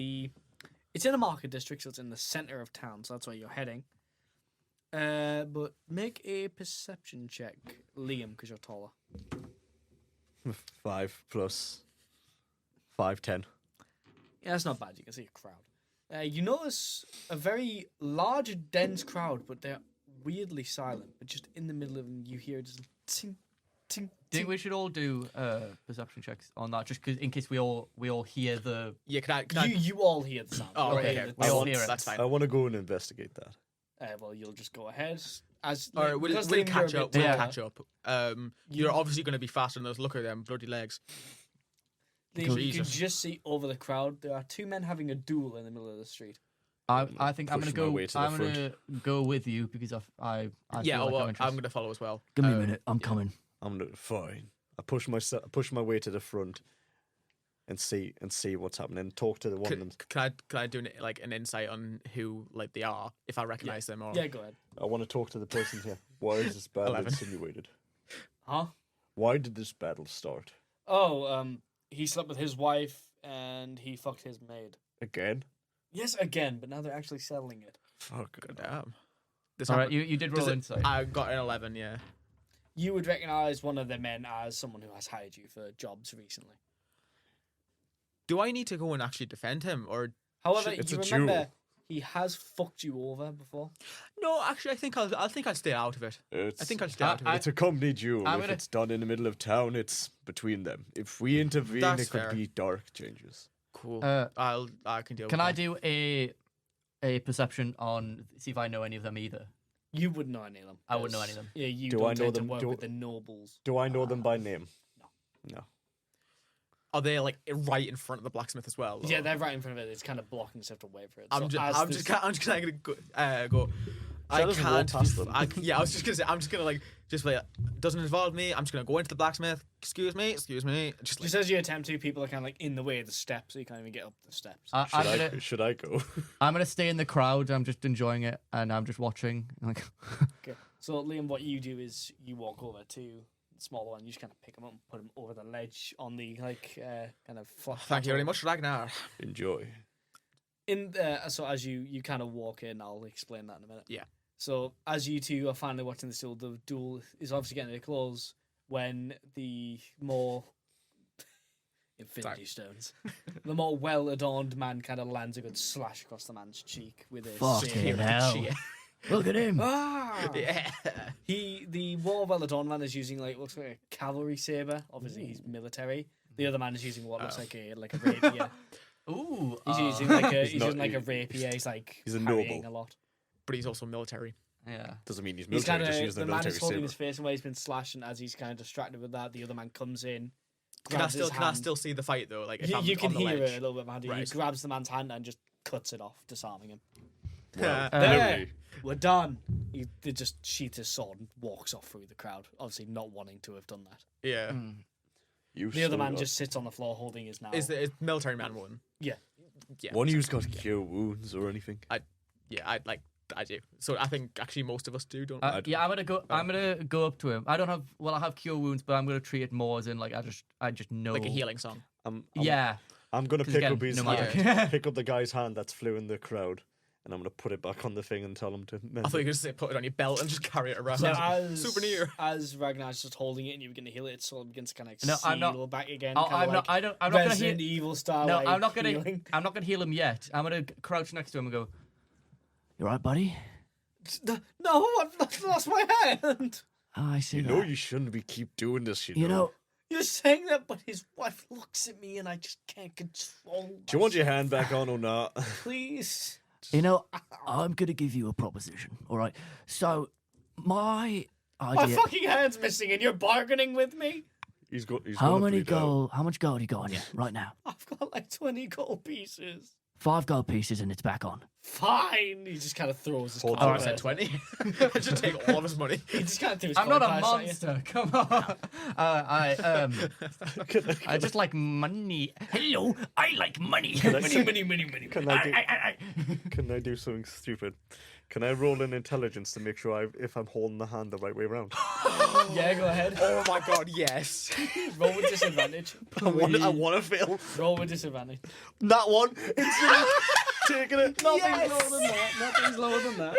it's in a market district, so it's in the center of town, so that's where you're heading. But make a perception check, Liam, because you're taller. 5 plus 5, 10. Yeah, that's not bad. You can see a crowd. You notice a very large, dense crowd, but they're weirdly silent. But just in the middle of them, you hear just ting, ting, Think ting. we should all do perception checks on that, just in case we all hear the. Yeah, can I? You all hear the sound. Oh, You all okay. hear Okay. the We all sound. hear it. That's fine. I want to go and investigate that. Well, you'll just go ahead. As All right, we'll because catch Liam, you're a up. bit We'll Yeah. taller, catch up. You're obviously going to be faster than those. Look at them bloody legs. You can Jesus. just see over the crowd. There are two men having a duel in the middle of the street. I think I'm gonna Pushing my go. way to the I'm gonna go with you because I Yeah, feel like well, I'm I'm interested. going to follow as well. Give me a minute, I'm coming. I'm fine. I push my way to the front and see what's happening. Talk to the one. Can I do an insight on who like they are if I recognize them or Yeah, go ahead. I want to talk to the person here. Why is this battle 11. insinuated? Huh? Why did this battle start? Oh, he slept with his wife and he fucked his maid. Again? Yes, again, but now they're actually settling it. Fuck. Damn. This All right, happened- you did does roll it- insight. I got an 11. Yeah. You would recognize one of the men as someone who has hired you for jobs recently. Do I need to go and actually defend him or? However, It's you a remember duel. he has fucked you over before. No, actually, I think I'll stay out of it. It's, I think I'll stay out of it. it's a company duel. I'm If gonna- it's done in the middle of town, it's between them. If we intervene, That's it could fair. be dark changes. Cool. Uh, I can deal. Can with I that. do a perception on see if I know any of them either? You wouldn't know any of them. I wouldn't know 'cause, any of them. Yeah, you Do don't I know tend to them- work do- with the nobles. Do I know them by name? no. No. Are they like right in front of the blacksmith as well? Yeah, or- they're right in front of it. It's kind of blocking, so you have to wait for it. I'm So just, as I'm this- just gonna go. I Shall I just walk can't. past them? Yeah, I was just gonna say. I'm just gonna doesn't involve me. I'm just gonna go into the blacksmith. Excuse me. Just Just as you attempt to, people are kind of like in the way of the steps, so you can't even get up the steps. Should I go? I'm gonna stay in the crowd. I'm just enjoying it, and I'm just watching. Like, Okay. So Liam, what you do is you walk over to the smaller one. You just kind of pick them up and put them over the ledge on the kind of flat. Thank you very much, Ragnar. Enjoy. So as you kind of walk in, I'll explain that in a minute. Yeah. So as you two are finally watching this duel, the duel is obviously getting to a close when the more infinity stones, the more well-adorned man kind of lands a good slash across the man's cheek with a Fucking saber. hell. Look at him. Ah! Yeah. The more well-adorned man is using looks like a cavalry saber. Obviously, he's military. The other man is using what looks like a rapier. ooh, He's using like a He's not- a rapier. He's a carrying noble. a lot. But he's also military. yeah. Doesn't mean he's He's military. kind Just of use the the man military is holding saber. his face away. He's been slashed, and as he's kind of distracted with that, the other man comes in. Can I grabs his still hand. see the fight though? Like if You, I'm you can on the hear ledge. it a little bit behind you. He Right. grabs the man's hand and just cuts it off, disarming him. Well, There, literally. we're done. He just sheaths his sword and walks off through the crowd, obviously not wanting to have done that. Yeah. You The other still man got- just sits on the floor holding his now. Is the military man one? Yeah. Yeah. One of you's got cure wounds or anything. Yeah, I do. So I think actually most of us do, don't we? Yeah, I'm gonna go up to him. I don't have. Well, I have cure wounds, but I'm gonna treat it more as in like I just know. Like a healing song. Yeah. I'm gonna 'Cause pick again, up his no hand, magic. pick up the guy's hand that's flew in the crowd, and I'm gonna put it back on the thing and tell him to. I thought you were going to say put it on your belt and just carry it around. So as Souvenir. as Ragnar's just holding it and you're gonna heal it, so it begins to kind of No, seal I'm not- back again. Oh, kinda I'm not. like I don't. I'm not gonna Resident heal. Evil style. No, like, I'm not gonna. healing. I'm not gonna heal him yet. I'm gonna crouch next to him and go. You right, buddy? No, I've lost my hand. Oh, I see You that. know you shouldn't be keep doing this. You know, You're saying that, but his wife looks at me and I just can't control. Do you want your hand back on or not? Please? I'm gonna give you a proposition. All right. So, my My idea. fucking hand's missing and you're bargaining with me? He's got. He's How gonna many bleed out. gold? How much gold you got on you right now? I've got like 20 gold pieces. 5 gold pieces and it's back on. Fine. He just kind of throws his Hold coin Oh, I on. said purse. 20. I should take all of his money. He just kind of threw his I'm coin not a purse at you. monster. Come on. I just like money. Hello, I like money. Money. Can I do something stupid? Can I roll an intelligence to make sure if I'm holding the hand the right way around? Yeah, go ahead. Oh my god, yes. Roll with disadvantage. I want to fail. Roll with disadvantage. That one. It's taking it. Nothing's lower than that. Nothing's lower than that.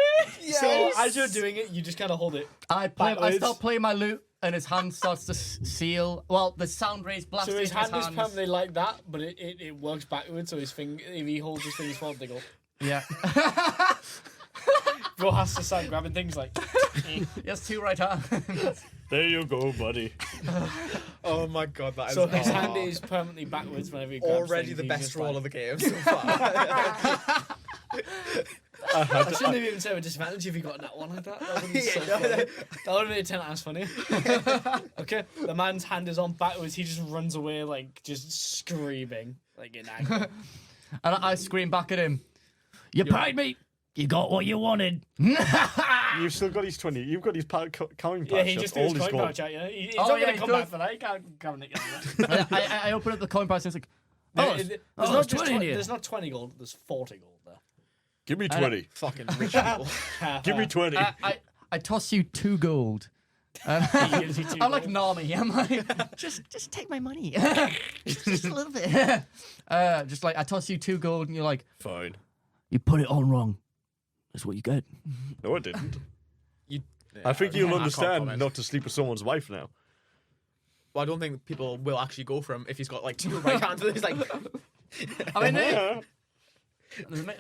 So as you're doing it, you just kind of hold it. I Backwards. start playing my lute, and his hand starts to seal. Well, the sound rays blasting So his hand is hands. permanently like that, but it works backwards. So his finger, if he holds his fingers forward, they go. Yeah. Bro has to start grabbing things like. Yes, 2 right hands. There you go, buddy. Oh my god, that is So his oh. hand is permanently backwards whenever he grabs already things, the he's best just roll like- of the game so far. I shouldn't have even said with disadvantage if you got that one like that. That would have been so funny. That would have made it 10 times funnier. Okay, the man's hand is on backwards. He just runs away, like, just screaming, like, in anger. And I scream back at him. You paid me. You got what you wanted. You've still got his 20. You've got his coin pouch. Yeah, he that's just threw his all coin gold. pouch at you. He's Oh, not yeah, going to he come does. back for that. He can't come nick that. I open up the coin pouch and it's like, There's oh, not it's just 20 in here. there's not 20 gold, there's 40 gold there. Give me 20. Fucking rich people. Give me 20. I toss you 2 gold. He gives you 2 I'm like gold. Nami. I'm like, just take my money. just a little bit. Just like I toss you 2 gold and you're like, Fine. You put it on wrong. That's what you get. No, I didn't. You, I think yeah, you'll can't understand comment. not to sleep with someone's wife now. Well, I don't think people will actually go for him if he's got like 2 right hands. He's like, I mean,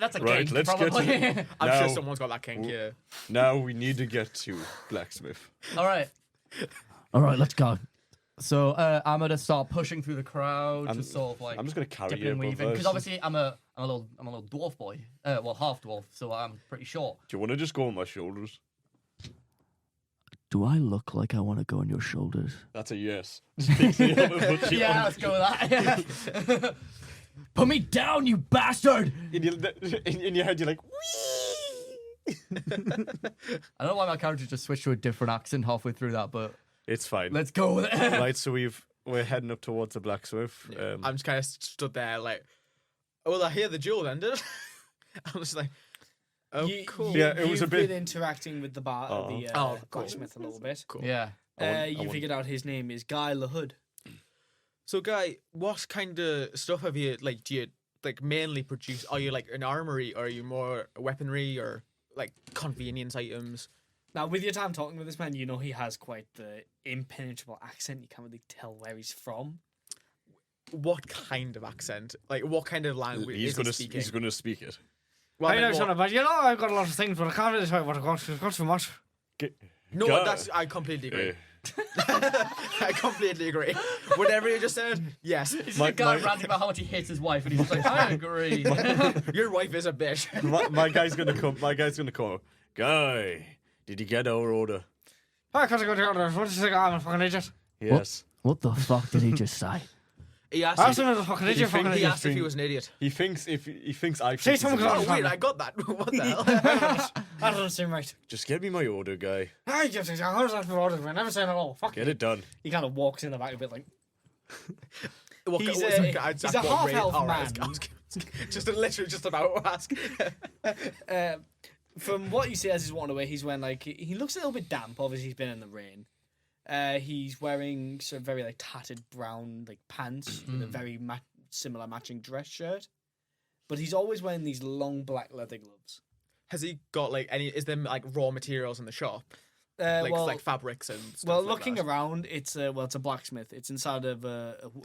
that's a Right, kink, let's get to probably. it. I'm Now- sure someone's got that kink, yeah. Now we need to get to blacksmith. All right. All right, let's go. So I'm gonna start pushing through the crowd, I'm- just sort of like I'm just gonna carry dipping you and above weaving, because us. obviously I'm a little dwarf boy, well half dwarf, so I'm pretty short. Do you want to just go on my shoulders? Do I look like I want to go on your shoulders? That's a yes. Put you Yeah, on- let's go with that. Put me down, you bastard! in your head, you're like, wee. I don't know why my character just switched to a different accent halfway through that, but It's fine. let's go with it. Right, so we're heading up towards the blacksmith. I'm just kind of stood there like, well, I hear the duel ended. I'm just like, oh, cool. Yeah, it was a You've bit- been interacting with the cool. blacksmith a little bit. Cool. Yeah. You figured out his name is Guy LaHood. So, Guy, what kind of stuff have you, like, do you, like, mainly produce? Are you, like, an armory, or are you more weaponry, or, like, convenience items? Now, with your time talking with this man, you know he has quite the impenetrable accent. You can't really tell where he's from. What kind of accent? Like, what kind of language he's is gonna he speaking? he's gonna speak it. Well, like, what- but you know I've got a lot of things, but I can't really tell you what I've got. I've got too much. No, Guy- I completely agree. Eh, I completely agree. Whatever you just said, yes. He's My- the guy my- ranting about how much he hates his wife, and he's just like, I agree. Your wife is a bitch. my guy's gonna come. My guy's gonna come. Guy, did you get our order? I can't go to the What do you think? I'm a fucking idiot. Yes. What the fuck did he just say? He asked, Ask him if fucking He did you think fucking he idiot. asked if he was an idiot. He thinks I Say think he's something an else. idiot. Oh, wait, I got that. What the hell? That doesn't seem right. Just get me my order, guy. I just how does that for orders? I never said at all. Fuck. Get it done. He kind of walks in the back a bit like. What, He's what's a- the guy- he's a I've got half-elf all right, man. literally just about to ask. From what you see as he's walking away, he's wearing like he looks a little bit damp. Obviously, he's been in the rain. He's wearing sort of very like tattered brown like pants with a very similar matching dress shirt, but he's always wearing these long black leather gloves. Has he got like any? Is there like raw materials in the shop, Well, like fabrics and stuff well, like looking that? around, it's a blacksmith. It's inside of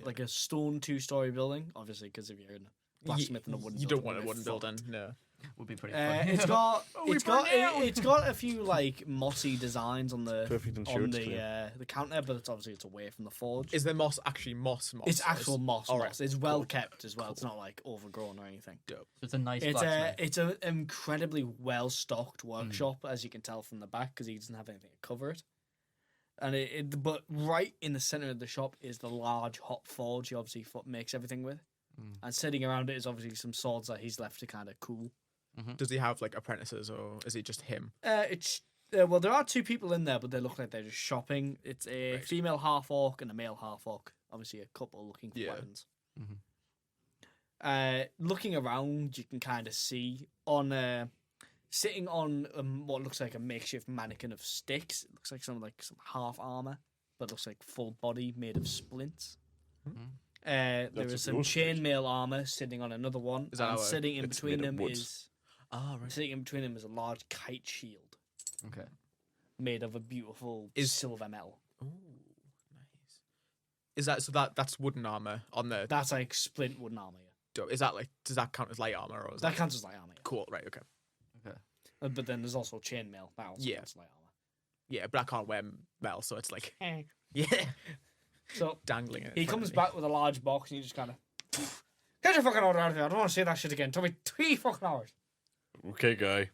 like a stone 2-story building. Obviously, because if you're in a blacksmith in a wooden, you building, don't want a you're wooden fucked. building. No. Would be pretty funny. It's got we it's got a few like mossy designs on the Perfect on insurance the claim. the counter, but it's obviously it's away from the forge. Is there moss actually moss? It's actual moss. All right, Moss. It's well cool. kept as well. It's not like overgrown or anything. So it's a nice It's blacksmith. it's an incredibly well stocked workshop, as you can tell from the back, because he doesn't have anything to cover it. And but right in the center of the shop is the large hot forge he obviously makes everything with, and sitting around it is obviously some swords that he's left to kind of cool. Does he have like apprentices, or is it just him? It's well, there are 2 people in there, but they look like they're just shopping. It's a female half orc and a male half orc. Obviously, a couple looking for weapons. Looking around, you can kind of see on sitting on what looks like a makeshift mannequin of sticks. It looks like some half armor, but looks like full body made of splints. There That's is a some gross chainmail armor sitting on another one, Is that and how sitting in it's between made of them wood? is Oh, right. sitting in between them is a large kite shield Okay. made of a beautiful Is- silver metal. Ooh, nice. Is that so? That's wooden armor on the. That's like splint wooden armor. Yeah. Is that like? Does that count as light armor, or is That that counts as light armor. cool? Right. Okay. Yeah. But then there's also chainmail. That also Yeah. counts as light armor. Yeah, but I can't wear metal, so it's like yeah, So dangling it. in he front comes of me. back with a large box, and you just kind of get your fucking order out of here. I don't want to see that shit again. Took me 3 fucking hours. Okay, guy.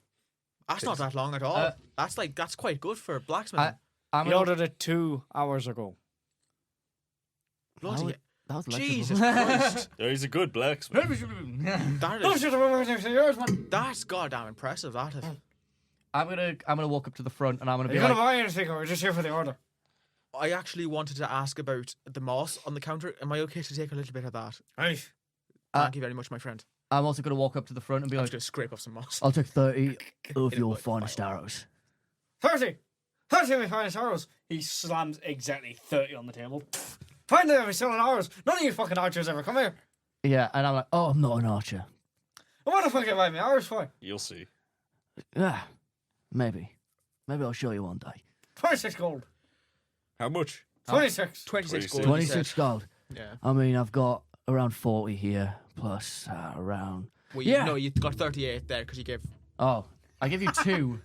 That's not that long at all. That's quite good for blacksmithing. I'm He gonna, ordered it 2 hours ago. Bloody that was Jesus electrical. Christ! Yeah, he's a good blacksmith. That Oh is, shit! Yours, man. that's goddamn impressive. That is. I'm gonna walk up to the front and I'm gonna Are be you gonna like, buy anything, or are you just here for the order? I actually wanted to ask about the moss on the counter. Am I okay to take a little bit of that? Hey, Thank you very much, my friend. I'm also gonna walk up to the front and be I'm like, just gonna scrape off some moss. I'll take 30 of In a your butt finest file. arrows. 30 of my finest arrows. He slams exactly 30 on the table. Finally, I'm selling arrows. None of you fucking archers ever come here. yeah, and I'm like, Oh, I'm not an archer. What the fuck you buy me arrows for? You'll see. Yeah, maybe. Maybe I'll show you one day. 26 gold. How much? 26. 26 gold. 26 gold. Yeah. I mean, I've got around 40 here, plus around... Well, Yeah. No, you got 38 there because you gave. oh, I give you 2.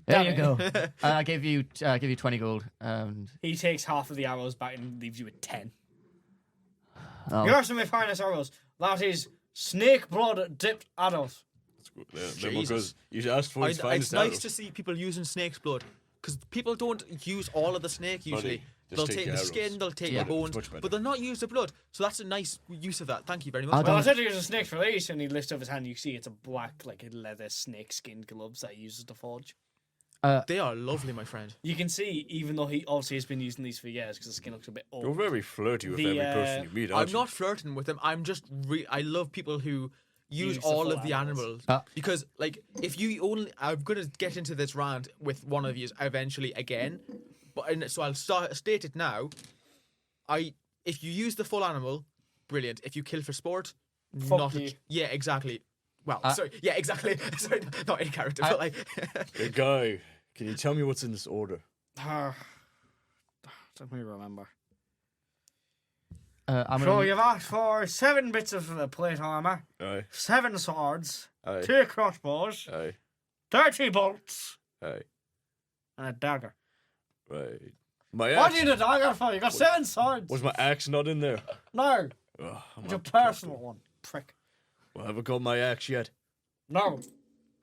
There you go. I give you 20 gold. And He takes half of the arrows back and leaves you with 10. Oh, Here are some of my finest arrows. That is snake blood dipped arrows. Them Jesus. because you asked for his It's finest nice arrows. to see people using snake's blood because people don't use all of the snake usually. just They'll take take your the arrows. skin, they'll take Yeah. the bones, It's much better. but they'll not use the blood. So that's a nice use of that. Thank you very much. I Well, I don't- said to use a snake for these, and he lifts up his hand. You see, it's a black, like a leather snake skin gloves that he uses to forge. They are lovely, my friend. You can see, even though he obviously has been using these for years, because the skin looks a bit You're old. very flirty with The, every person you meet, I'm aren't you? not flirting with them. I'm just I love people who use Use the all full of the animals. animals because, like, if you only, I'm gonna get into this rant with one of you eventually again, but so I'll state it now. If you use the full animal, brilliant. If you kill for sport, Fuck not you. yeah, exactly. Well, sorry, yeah, exactly. Sorry, not in character, but like, Hey, guy, can you tell me what's in this order? Let me remember. I'm So gonna, you've asked for 7 bits of the plate armor, Aye, 7 swords, aye, 2 crossbows, aye, 30 bolts, aye. and a dagger. Right. My What axe. do you need a dagger for? You got 7 swords. Was my axe not in there? No, Ugh, I'm it's a not personal one, prick. Well, I haven't got my axe yet. No,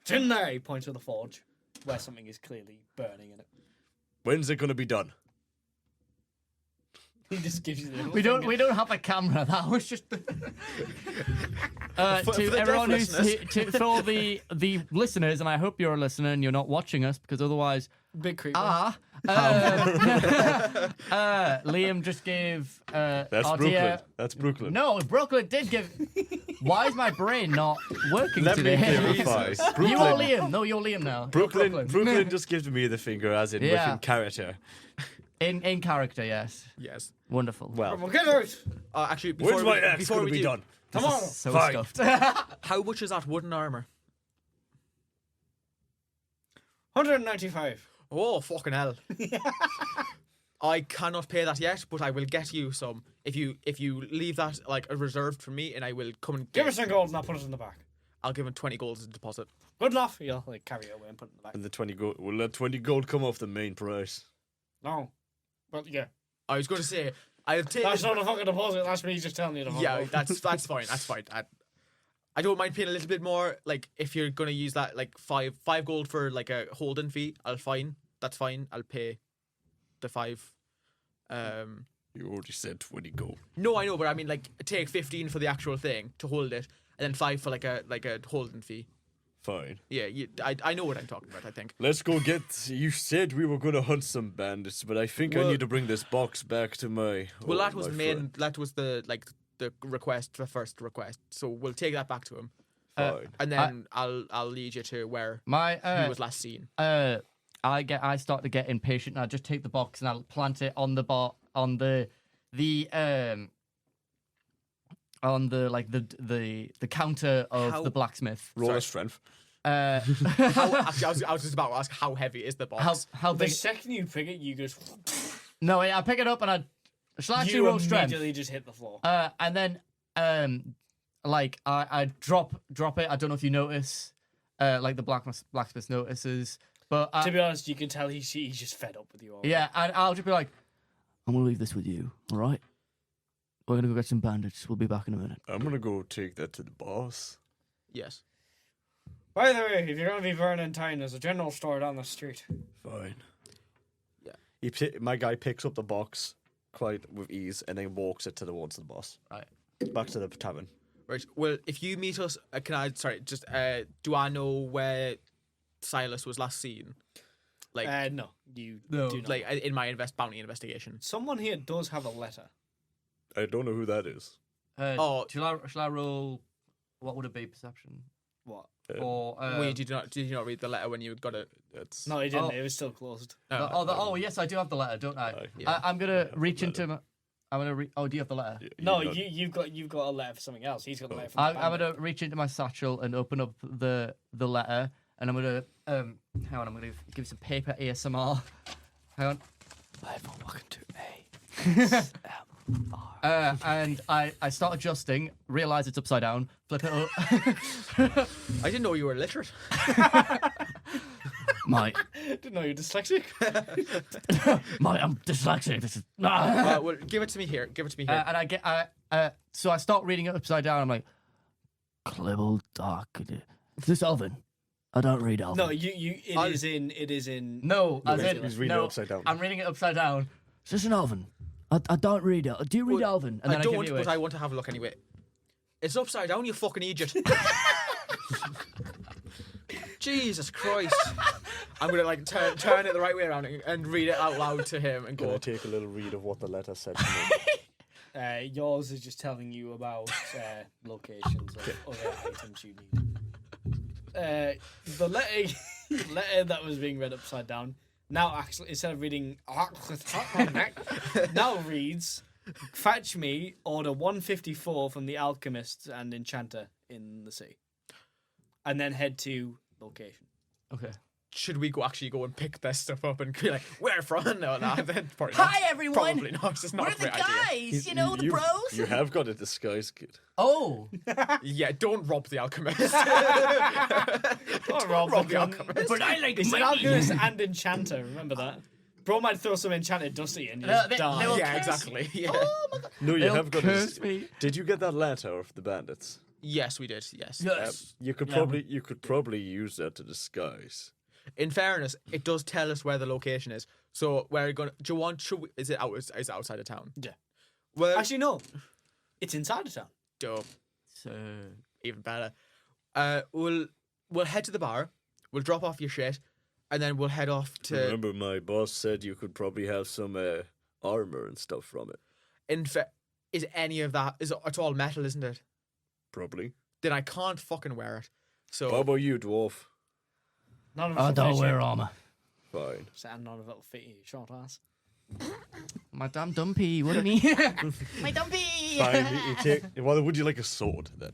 it's in there. He points to the forge, where something is clearly burning in it. When's it gonna be done? He just gives you the We don't have a camera. That was just. For To the everyone deaf who's listeners. for all the listeners, and I hope you're a listener and you're not watching us because otherwise. big creep. Liam just gave. That's our Brooklyn. dear- That's Brooklyn. No, Brooklyn did give. Why is my brain not working Let me today? clarify. You are Brooklyn, Liam. No, you're Liam now. Brooklyn just gives me the finger, as in Yeah. within character. In character, yes. Yes. Wonderful. Well, Get out! Actually, before when's we, my axe before gonna we be do, done? Come on! So Fine. stuffed. how much is that wooden armor? 195. Oh, fucking hell. I cannot pay that yet, but I will get you some. If you leave that like reserved for me, and I will come and Give get us some gold and I'll put it in the back. I'll give him 20 gold as a deposit. Good enough. You'll like carry it away and put it in the back. And the 20 gold. Will that 20 gold come off the main price? No. But yeah. I was going to say, I'll take. That's not a fucking deposit. That's me just telling you to Yeah, that's fine. That's fine. I don't mind paying a little bit more. Like if you're gonna use that, like five gold for like a holding fee, That's fine. I'll pay the 5. You already said 20 gold. No, I know, but I mean like take 15 for the actual thing to hold it, and then 5 for like a holding fee. Fine. Yeah, I know what I'm talking about. I think. Let's go get. You said we were going to hunt some bandits, but I think I Well- need to bring this box back to my. Well, that my was friend. that was the request, the first request. So we'll take that back to him, Fine. and then I'll lead you to where My he was last seen. I start to get impatient and I just take the box and I'll plant it on the counter of How- the blacksmith. Roll sorry. a strength. Actually, I was just about to ask how heavy is the box. How The big? second you pick it, you just No, I pick it up and I shall I actually you roll strength. immediately just hit the floor. And then like I drop it. I don't know if you notice, like the blacksmith notices, but To be honest, you can tell he's just fed up with you all. yeah, and I'll just be like, I'm gonna leave this with you, all right? We're gonna go get some bandits. We'll be back in a minute. I'm going to go take that to the boss. Yes. By the way, if you're gonna be burning time, there's a general store down the street. Fine. Yeah. My guy picks up the box quite with ease and then walks it towards the boss. Right. Back to the tavern. Right. Well, if you meet us, do I know where Silas was last seen? Like, No, you No. do not. like in my bounty investigation. Someone here does have a letter. I don't know who that is. Oh. shall I roll? What would it be? Perception What? or Wait, did you not read the letter when you got it? It's No, he didn't. Oh. It was still closed. yes, I do have the letter, don't I? Yeah. I'm gonna have reach the into my. I'm gonna. Oh, do you have the letter? No, got- you've got a letter for something else. He's got a letter for. I'm gonna reach into my satchel and open up the letter, and I'm gonna hang on. I'm gonna give you some paper ASMR. Hang on. Welcome to A. And I start adjusting, realize it's upside down, flip it up. I didn't know you were illiterate. Mate, Didn't know you're dyslexic. I'm dyslexic. This is Well, give it to me here. Give it to me here. And I get so I start reading it upside down. I'm like, Klibble dark. Is this Elvin? I don't read Elvin. No, it is in. no, as in he's reading it no, upside down. I'm reading it upside down. Is this an Elvin? I don't read it. Do you read Well, Elvin? And I then don't, give you but it. I want to have a look anyway. It's upside down, you fucking idiot. Jesus Christ. I'm gonna like turn it the right way around and read it out loud to him and Can I go. take a little read of what the letter said to me? Yours is just telling you about locations of other items you need. The letter that was being read upside down now actually instead of reading now reads, "Fetch me order 154 from the alchemist and enchanter in the sea," and then head to location. Okay. Should we actually go and pick this stuff up and be like, where from? No, then probably Hi, not. everyone. Probably not. It's not We're a the great idea. guys, you know, the bros. You have got a disguise kit. Oh, Yeah, don't rob the alchemist. Don't rob the alchemist. but I like It's an money. alchemist and enchanter. Remember that. Bro might throw some enchanted dust at you and you just they die. will Yeah, curse- exactly. Yeah. Oh my god. No, you They'll have got curse a. me. Did you get that letter of the bandits? Yes, we did. Yes. Yes. You could Yeah. probably use that to disguise. in fairness, it does tell us where the location is. So we're going. Do you want? Is it out? Is it outside of town? Yeah. Well, Actually, no. It's inside of town. dope. So Even better. We'll head to the bar. We'll drop off your shit, and then we'll head off to. Remember, my boss said you could probably have some armor and stuff from it. Is any of that? It's all metal, isn't it? Probably. Then I can't fucking wear it. So How about you, dwarf? None of us I will don't fit wear you. armor. Fine. And none of it will fit you, short ass. my damn dumpy. What do you mean? My dumpy. Fine. You take. Well, would you like a sword then?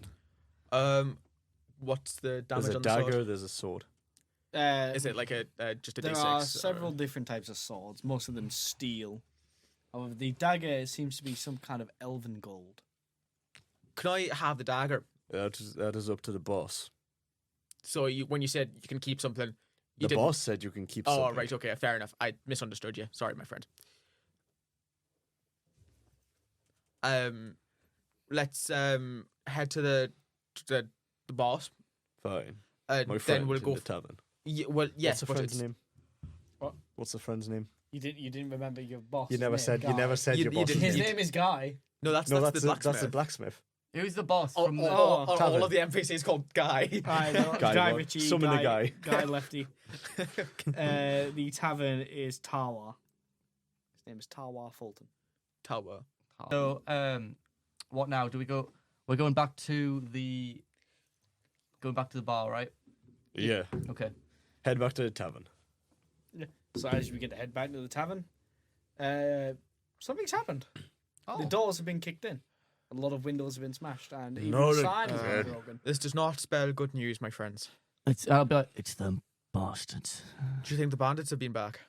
what's the damage There's a on the dagger. sword? There's a sword. Is it like a just a There D6? are or- several different types of swords, most of them steel. However, the dagger seems to be some kind of elven gold. Can I have the dagger? That is up to the boss. So when you said you can keep something, you The didn't- boss said you can keep. Oh, something. right. Okay, fair enough. I misunderstood you. Sorry, my friend. Let's head to the boss. Fine. And My then friend we'll in go. the tavern. Well, yes, What's the but friend's it's, name? What? What's the friend's name? You didn't remember your boss. You never said. You never said You- your you boss's didn't- His name. name is Guy. no, that's No, the that's blacksmith. the blacksmith. Who's the boss All, from the? all Tavern. of the NPCs called Guy. Guy, Guy, Ritchie. summon the guy. Guy Lefty. The tavern is Tawa. His name is Tawa Fulton. Tower. So what now? Do we go? We're going back to the. Going back to the bar, right? Yeah. Okay. Head back to the tavern. So as we get to head back to the tavern, something's happened. Oh. The doors have been kicked in. A lot of windows have been smashed, and even Not the sign has again. been broken. This does not spell good news, my friends. It's them bastards. Do you think the bandits have been back?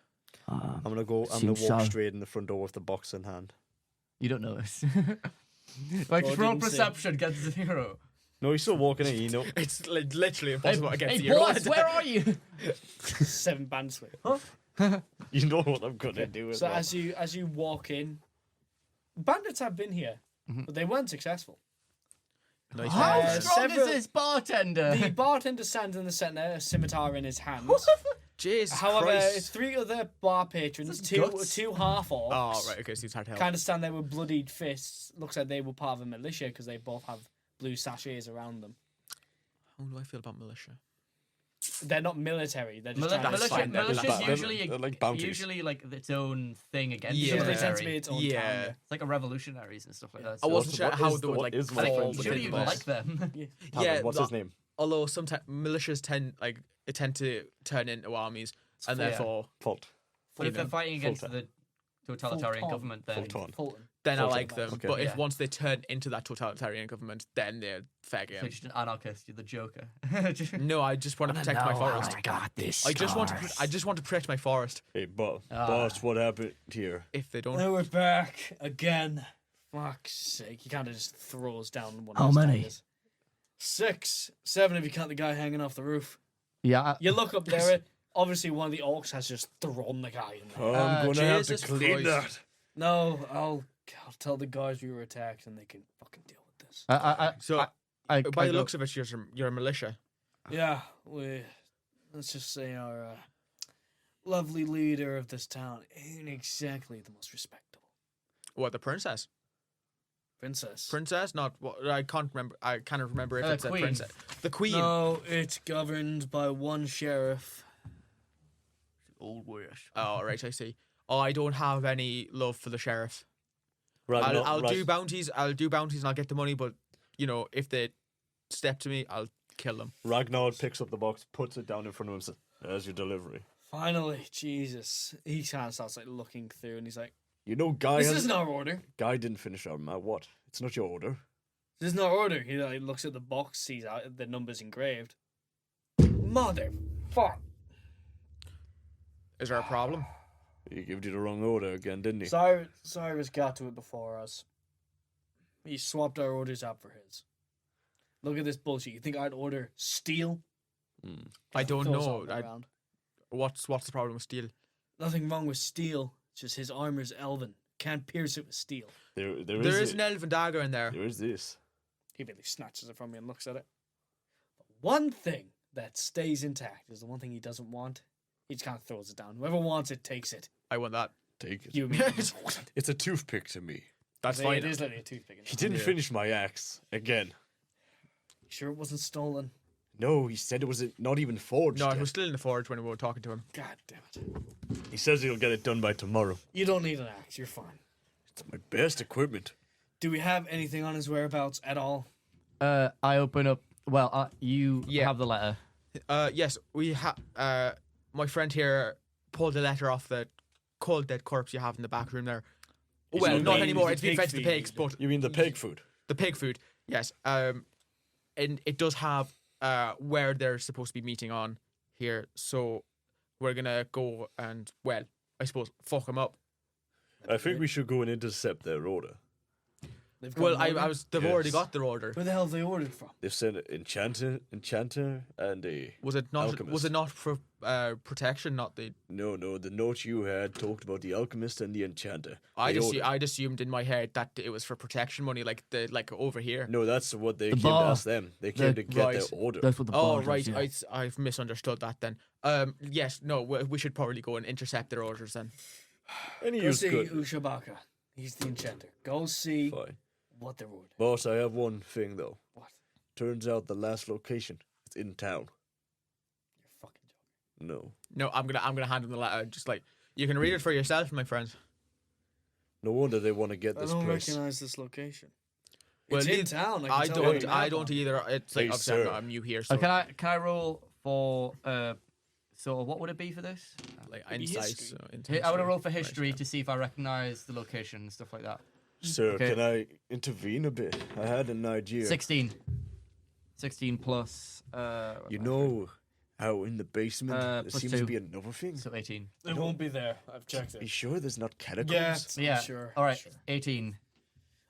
I'm gonna go. I'm gonna Seems walk so. straight in the front door with the box in hand. You don't notice. Like Or roll didn't see. perception gets 0. No, he's still walking in. You know. It's literally impossible to get hey zero. boss, where are you? 7 bands with. Huh? You know what I'm gonna do. So as you walk in, bandits have been here, but they weren't successful. Nice How man. strong several- is this bartender? The bartender stands in the center, a scimitar in his hands. Jesus However, Christ. 3 other bar patrons, That's two guts. half orcs, Oh, right. Okay, so it's hard to help. kind of stand there with bloodied fists. Looks like they were part of a militia because they both have blue sachets around them. How do I feel about militia? They're not military. They're just trying to Militia, find out. militia's They're usually like bounties. usually like its own thing against Yeah. Because the they tend to be military. its own Yeah. town. It's like a revolutionaries and stuff like that. I So wasn't sure what how is they the- would what like is my fall friend's you within don't the even boss. like them. Yeah. Tavern, Yeah, what's his name? Although sometimes militias tend to turn into armies, and fair. therefore Fault. But if they're fighting against Fulton. the totalitarian Fulton. government, then Fulton. Fulton. then I Fulton. like them. Okay. But if Yeah. once they turn into that totalitarian government, then they're fair so you're game. just an anarchist. You're the Joker. No, I just want to protect my forest. got this. I just want to protect my forest. Hey, boss. Ah. Boss, what happened here? If they don't, Now we're back again. Fuck's sake. He kind of just throws down one How of his many? daggers. 6, 7 if you count the guy hanging off the roof. Yeah. You look up there, obviously one of the orcs has just thrown the guy in there. Oh, I'm gonna have to Jesus clean Christ. that. No, I'll tell the guys we were attacked and they can fucking deal with this. so I by the go- looks of it, you're a militia. Yeah, let's just say our lovely leader of this town ain't exactly the most respectable. What, the princess? Princess. Princess? Not what? I can't remember. I kind of remember if it's a Queen. princess. The queen. No, it's governed by one sheriff. Old West. Oh, right. I see. Oh, I don't have any love for the sheriff. Right, I'll do bounties. I'll do bounties and I'll get the money. But you know, if they step to me, I'll kill them. Ragnar picks up the box, puts it down in front of him, and says, "There's your delivery." Finally, Jesus. He kind of starts like looking through and he's like, You know, Guy. this isn't our order. Guy didn't finish our map. What? It's not your order. This isn't our order. He like, looks at the box, sees out the numbers engraved. Motherfuck. Is there a problem? He gave you the wrong order again, didn't he? Cyrus got to it before us. He swapped our orders out for his. Look at this bullshit. You think I'd order steel? I don't Throws know. all that around. What's the problem with steel? Nothing wrong with steel. It's just his armor's elven. Can't pierce it with steel. There There is an elven dagger in there. There is this. He really snatches it from me and looks at it. But one thing that stays intact is the one thing he doesn't want He just kind of throws it down. Whoever wants it takes it. I want that. Take it. You mean It's a toothpick to me. That's it fine. is literally a toothpick. He didn't finish my axe again. Sure it wasn't stolen? No, he said it was not even forged. No, it yet. was still in the forge when we were talking to him. God damn it. He says he'll get it done by tomorrow. You don't need an axe. You're fine. It's my best equipment. Do we have anything on his whereabouts at all? I open up. Well, you Yeah. have the letter. Yes, we have. My friend here pulled the letter off the cold dead corpse you have in the back room there. It's Well, been not fed- anymore. it's It's been pig fed to the feed. pigs, but You mean the pig food? the pig food. Yes. And it does have where they're supposed to be meeting on here. So we're gonna go and, well, I suppose fuck them up. I think we should go and intercept their order. They've got Well, an I order? was. They've Yes. already got their order. Where the hell have they ordered from? They've sent an enchanter, and a Was it not? Alchemist. Was it not for protection? Not the. no. The note you had talked about the alchemist and the enchanter. I'd They ordered- assumed in my head that it was for protection money, like over here. No, that's what they The came to bar. ask them. They came to get Right. their order. That's what the Oh bar does, right, yeah. I've misunderstood that then. Yes, no, we should probably go and intercept their orders then. Any Go use see good. Ushabaka. He's the enchanter. Go see Fine. what they're ordering. Boss, I have one thing though. What? Turns out the last location is in town. You're fucking joking. No. No, I'm gonna hand him the letter. Just like you can read it for yourself, my friend. No wonder they want to get I this don't place. recognize this location. Well, It's in town. I can tell by the don't. I map don't on it. either. It's like Hey, obviously sir. I'm new here, so Can I roll for so what would it be for this? like Maybe insight. history. So I want to roll for Right, history yeah. to see if I recognize the location and stuff like that. Sir, Okay. can I intervene a bit? I had an idea. 16. 16 plus. You know how in the basement there plus seems 2. to be another thing? So 18. It won't be there. I've checked Be it. sure there's not catacombs? Yeah, it's not Yeah. sure. All right. Sure. 18.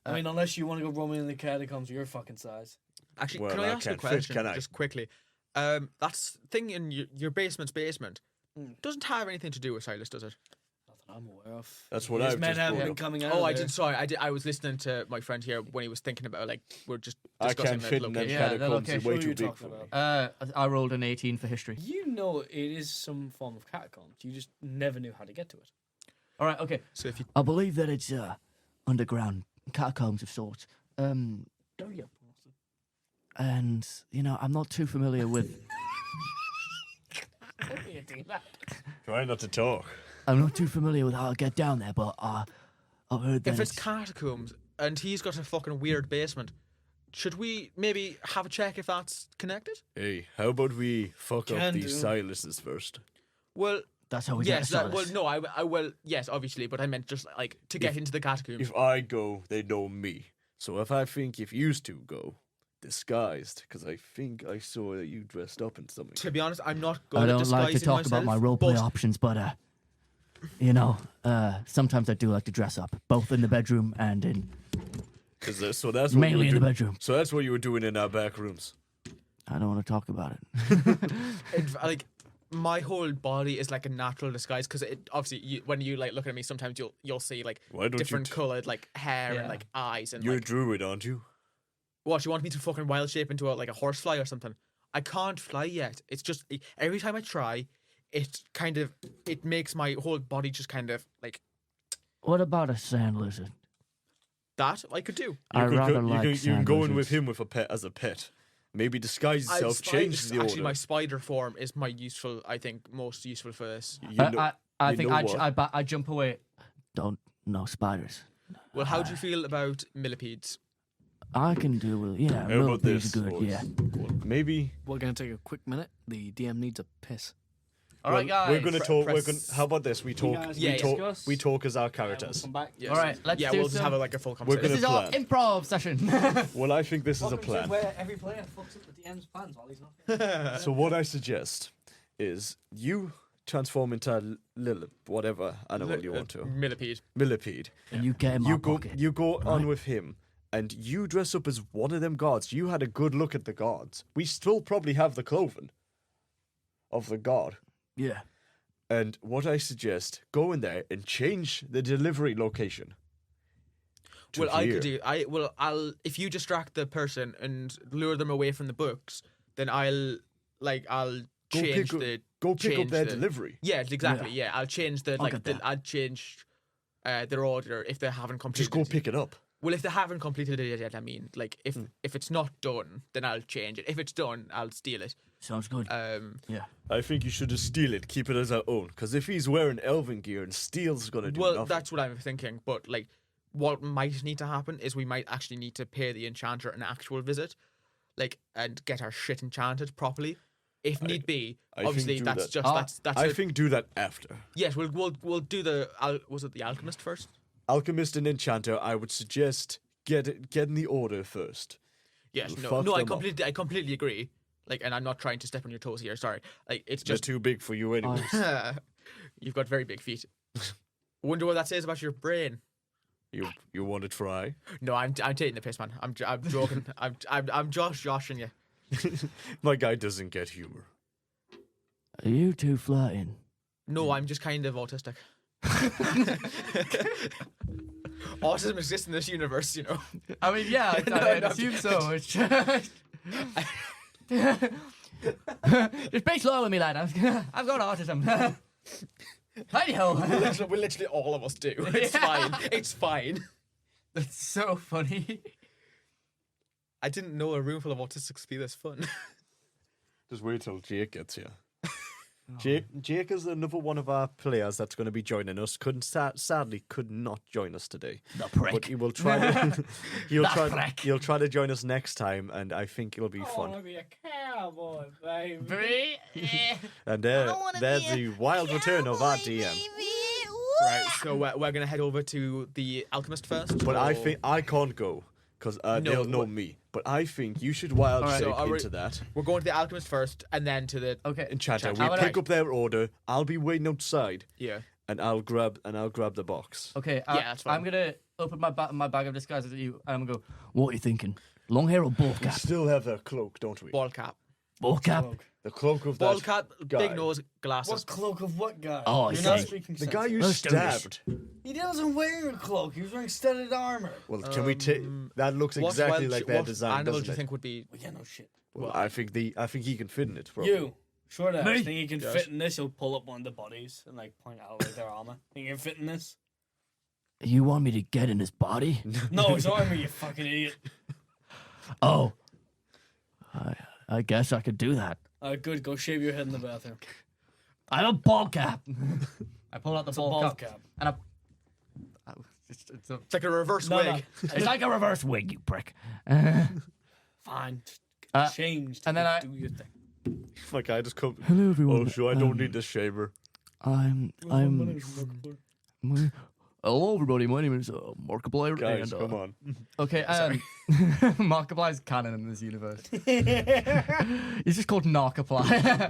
I mean, unless you want to go roaming in the catacombs, your fucking size. Actually, Well, can I I ask you a can't fit, question can I? just quickly? That's thing in your basement's basement doesn't have anything to do with Silas, does it? Not that I'm aware of. That's what His I've men just haven't brought been up. coming out. Oh, of I there. did. Sorry, I did. I was listening to my friend here when he was thinking about like we're just I discussing can't the fit in them location. Yeah, the catacombs. They're location. way What are too you big talking for me. about? I rolled an 18 for history. You know it is some form of catacombs. You just never knew how to get to it. All right. Okay. So if you I believe that it's underground catacombs of sorts. Don't you? And you know, I'm not too familiar with. Try not to talk. I'm not too familiar with how to get down there, but I've heard that if it's catacombs and he's got a fucking weird basement, should we maybe have a check if that's connected? Hey, how about we fuck up Can these do. Silences first? Well, that's how we yes. get Well, no, I will. Yes, obviously, but I meant just like to get into the catacombs. If I go, they know me. So if you two go, disguised, because I think I saw that you dressed up in something. To be honest, I'm not good I at don't disguising like to talk about my myself, roleplay but options, but you know, sometimes I do like to dress up, both in the bedroom and in So that's what mainly you in were the doing. bedroom. So that's what you were doing in our back rooms. I don't want to talk about it. like my whole body is like a natural disguise because it obviously when you like look at me, sometimes you'll see like Why don't you different t- colored like hair Yeah. and like eyes and You're a like druid, aren't you? what you want me to fucking wild shape into like a horsefly or something. I can't fly yet. It's just every time I try, it makes my whole body just kind of like What about a sand lizard? that I could do. I You could rather go, like you can sand go in with lizards. him with a pet as a pet. Maybe disguise yourself, change the actually order. my spider form is my useful. I think most useful for this. You know- I you think know I what? jump away. Don't know spiders. Well, how do you feel about millipedes? I can do with yeah. How about Millipedes this? are good. boys? Yeah. Maybe We're gonna take a quick minute. The DM needs a piss. All right, guys. we're gonna talk. press- How about this? We talk. guys Yeah, can yeah. discuss. We talk as our We'll characters. come back. Yes. All right, let's yeah, do we'll just have some- like a full We're conversation. This is our plan. improv session. Well, I think this is a Welcome to plan. where every player fucks up the DM's plans while he's not here. So what I suggest is you transform into whatever animal you want to. Millipede. Millipede. And you get in my You go. pocket. You go on with him, and you dress up as one of them gods. You had a good look at the gods. We still probably have the clothing of the god. Yeah. And what I suggest, go in there and change the delivery location. to Well, I here. could do. I'll if you distract the person and lure them away from the books, then I'll Go change pick up- the Go pick up change their the- delivery. Yeah, exactly. Yeah, I'll change the get that. I'll change their order if they haven't completed. Just go pick it up. Well, if they haven't completed it yet, I mean, like if it's not done, then I'll change it. If it's done, I'll steal it. Sounds good. Yeah. I think you should just steal it, keep it as our own. Because if he's wearing elven gear and steals gonna do Well, nothing. that's what I'm thinking. But like, what might need to happen is we might actually need to pay the enchanter an actual visit, like, and get our shit enchanted properly, if need be. I think Obviously, do that's that. just that's. I a- think do that after. Yes, we'll do the. Was it the alchemist first? Alchemist and enchanter, I would suggest get in the order first. Yes. You'll No. fuck No. I them up. completely agree. Like, and I'm not trying to step on your toes here. Sorry. Like, it's They're just too big for you anyway. you've got very big feet. Wonder what that says about your brain. You want to try? No, I'm taking the piss, man. I'm joking. I'm joshing you. My guy doesn't get humor. Are you two flirting? No, I'm just kind of autistic. Autism exists in this universe, you know. I mean, yeah, I'd assume so. It's just... Just be slow with me, lad. I've got autism. Hi ho. We literally all of us do. It's fine. It's fine. That's so funny. I didn't know a room full of autistics would be this fun. Just wait till Jake gets here. Jake is another one of our players that's going to be joining us. Sadly could not join us today. The prick. But he will try. Prick. He'll try to join us next time, and I think it'll be I fun. want to be a cowboy, baby. And there's the wild return of our DM. Right, so we're gonna head over to the alchemist first. But I or- think I can't go because they'll know me. But I think you should wild Alright, shape so are we- into that. we're going to the alchemist first, and then to the Okay. Enchanter, Enchanter. we How about pick up their order. I'll be waiting outside, yeah. and I'll grab the box. Okay, Yeah, that's fine. I'm gonna open my bag of disguises at you, and I'm gonna go. What are you thinking? Long hair or ball We cap? still have their cloak, don't we? Ball cap. Ball cap. The cloak of Ball that cap. guy. Big nose. Glasses. What cloak of what guy? Oh, I You're not see. speaking The sense. guy you Let's do this. stabbed. He doesn't wear a cloak. He was wearing studded armor. Well, can we take? That looks What exactly Welsh- like their what design, animal doesn't do you it? think would be? Well, yeah, no shit. Well, I think he can fit in it. Probably. You. Sure that. Me? Think he can Yes. fit in this? He'll pull up one of the bodies and like point out like their armor. Think he can fit in this? You want me to get in his body? No, it's armor, you fucking idiot. Oh. I guess I could do that. Good. Go shave your head in the bathroom. I have a ball cap. I pull out the It's a ball ball cap, cap. and it's a It's like a reverse No, wig. no. It's like a reverse wig, you prick. Fine. Changed. and then I- do your thing. My guy just come. Hello, everyone. Oh, sure, I don't need this shaver. I'm. Hello, everybody. My name is Markiplier. Guys, and, come on. okay. Markiplier's canon in this universe. He's just called Narkiplier.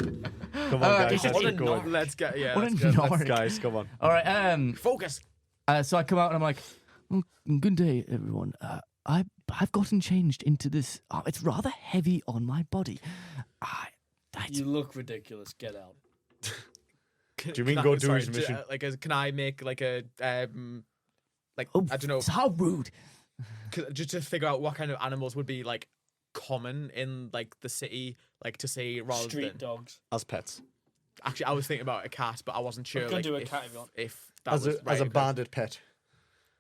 Come on, guys, he's let's just get in going. Let's get What let's a get- narc. Guys, come on. All right. Focus. So I come out and I'm like, Well, good day, everyone. I've gotten changed into this. It's rather heavy on my body. You look ridiculous. Get out. Do you mean Can go I- do sorry, his mission? Can I make like a like Oh, I don't know, how rude. just to figure out what kind of animals would be like common in like the city, like to say rather Street than dogs. As pets. actually I was thinking about a cat, but I wasn't sure. could Like, do a if, cat if you want. if that As was a right, okay. bandit pet.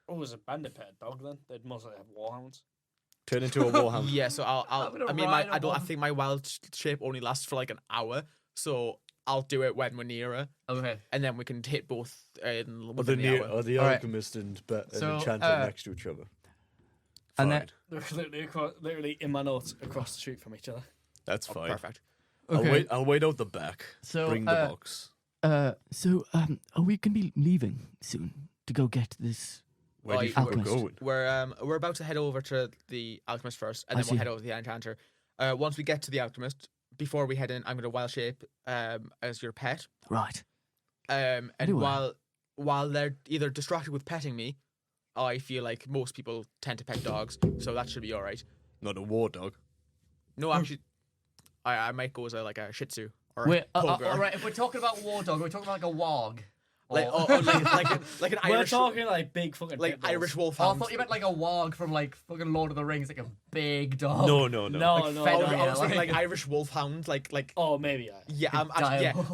Oh, it was a bandit pet dog then. They'd mostly have warhounds. Turn into a warhound. Yeah, so I'm gonna I mean, ride I on think my wild shape only lasts for like an hour, so I'll do it when we're nearer, okay. and then we can hit both in Or the within the near, hour. or the Alright. alchemist and So, enchanter next to each other. And then- Fine. They're literally in my notes across the street from each other. That's fine. Perfect. Okay. I'll wait out the back. So, Bring the box. Are we gonna be leaving soon to go get this? Where do you Right, think we're Alchemist. going? We're about to head over to the alchemist first, and I then we'll see. head over to the enchanter. Once we get to the alchemist, before we head in, I'm going to wild shape as your pet. Right. And Anyway. while they're either distracted with petting me, I feel like most people tend to pet dogs, so that should be all right. Not a war dog. No, actually, I might go as like a Shih Tzu or Wait. a Poker. All right. If we're talking about war dog, we're talking about like a warg. Like, Or- like an We're Irish, talking like big fucking like pit bulls. Irish Oh, I wolfhound. thought you meant like a warg from like fucking Lord of the Rings, like a big dog. No. No, Like no. fed I up. was, I was thinking like- like Irish wolfhound, like Oh, maybe. yeah,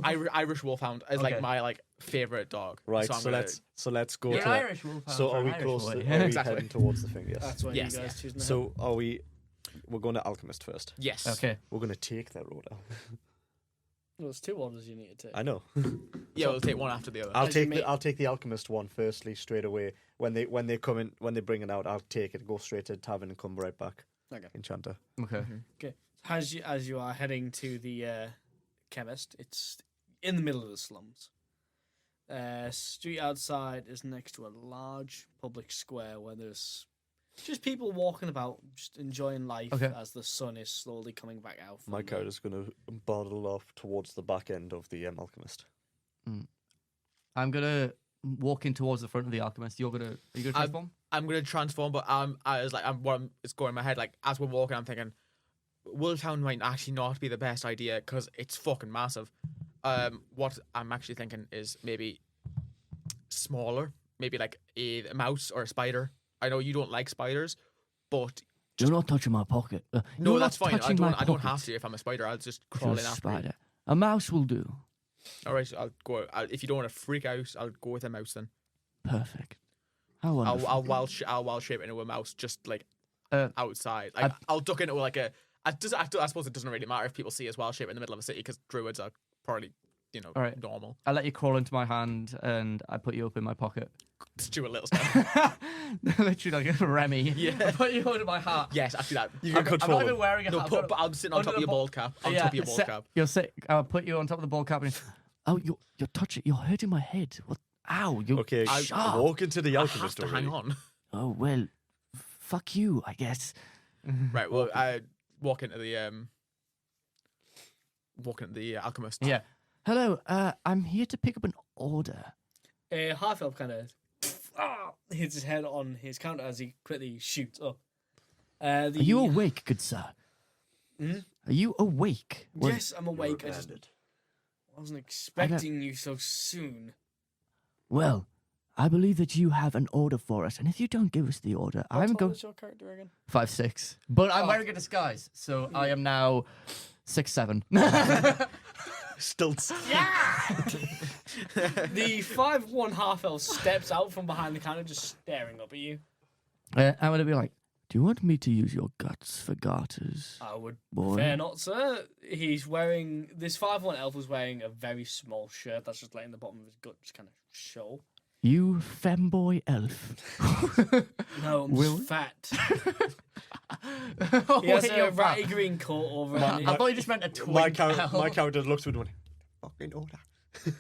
Irish wolfhound is like Okay. my like favorite dog. Right, so, so let's go You're to an that. Irish wolfhound. So for are an we Irish close? boy. Are we Exactly. heading towards the thing? Yes. That's why Yes. you guys choose. So are we? We're going to Alchemist first. Yes. Okay. We're going to take that road out. well, there's 2 orders you need to take. I know. Yeah, we'll take one after the other. I'll take the Alchemist one firstly straight away. When they come in, when they bring it out, I'll take it, go straight to tavern, and come right back. Okay. Enchanter. Okay. Okay. As you are heading to the chemist, it's in the middle of the slums. Street outside is next to a large public square where there's just people walking about, just enjoying life Okay. as the sun is slowly coming back out. My from the- character's going to bottle off towards the back end of the Alchemist. I'm gonna walk in towards the front of the alchemist. Are you gonna transform? I'm gonna transform, but it's going in my head. Like as we're walking, I'm thinking, Wolfhound might actually not be the best idea because it's fucking massive. What I'm actually thinking is maybe smaller, maybe like a mouse or a spider. I know you don't like spiders, but You're not touching my pocket. no, You're that's not fine. I touching my don't have pocket. to if I'm a spider. I'll just If crawl you're in a after you. spider. A mouse will do. All right, I'll go. If you don't want to freak out, I'll go with a mouse then. Perfect. How wonderful. I'll wild shape into a mouse just like Uh, outside. Like, I'll duck into like a. I suppose it doesn't really matter if people see us wild shape in the middle of a city because druids are probably All right. normal. I let you crawl into my hand and I put you up in my pocket. Stuart Littlestone. Literally like a Remy. Yeah. I put you under my hat. Yes, actually that. You can I'm control not him. even wearing a No, hat. but I'm sitting on under top of the your ball- bald cap. On top of your bald cap. You're sick. I'll put you on top of the ball cap. And Oh, you're touching. You're hurting my head. What? Ow! You. Okay, sharp. walk into the I have Alchemist to already. hang on. Oh well. Fuck you, I guess. Right. Well, I walk into the alchemist. yeah. Hello. I'm here to pick up an order. Half elf kind of hits his head on his counter as he quickly shoots up. Are you awake, good sir? Hmm? Are you awake? Well, Yes, I'm awake. I just wasn't expecting you so soon. Well, I believe that you have an order for us, and if you don't give us the order, How I'm tall going. is your character again? 5'6". But I'm Oh. wearing a disguise, so I am now 6'7". Stilts. The 5'1" half elf steps out from behind the counter, just staring up at you. I'm going to be like, do you want me to use your guts for garters? I would Boy. fair not, sir. He's wearing this 5'1" elf was wearing a very small shirt that's just letting the bottom of his gut just kind of show. You femboy elf. No, I'm Will? just fat. Oh, He has wait, a you're ratty fat. green coat over My- it. I thought you just meant a twink. My elf. character looks with one. Fucking order.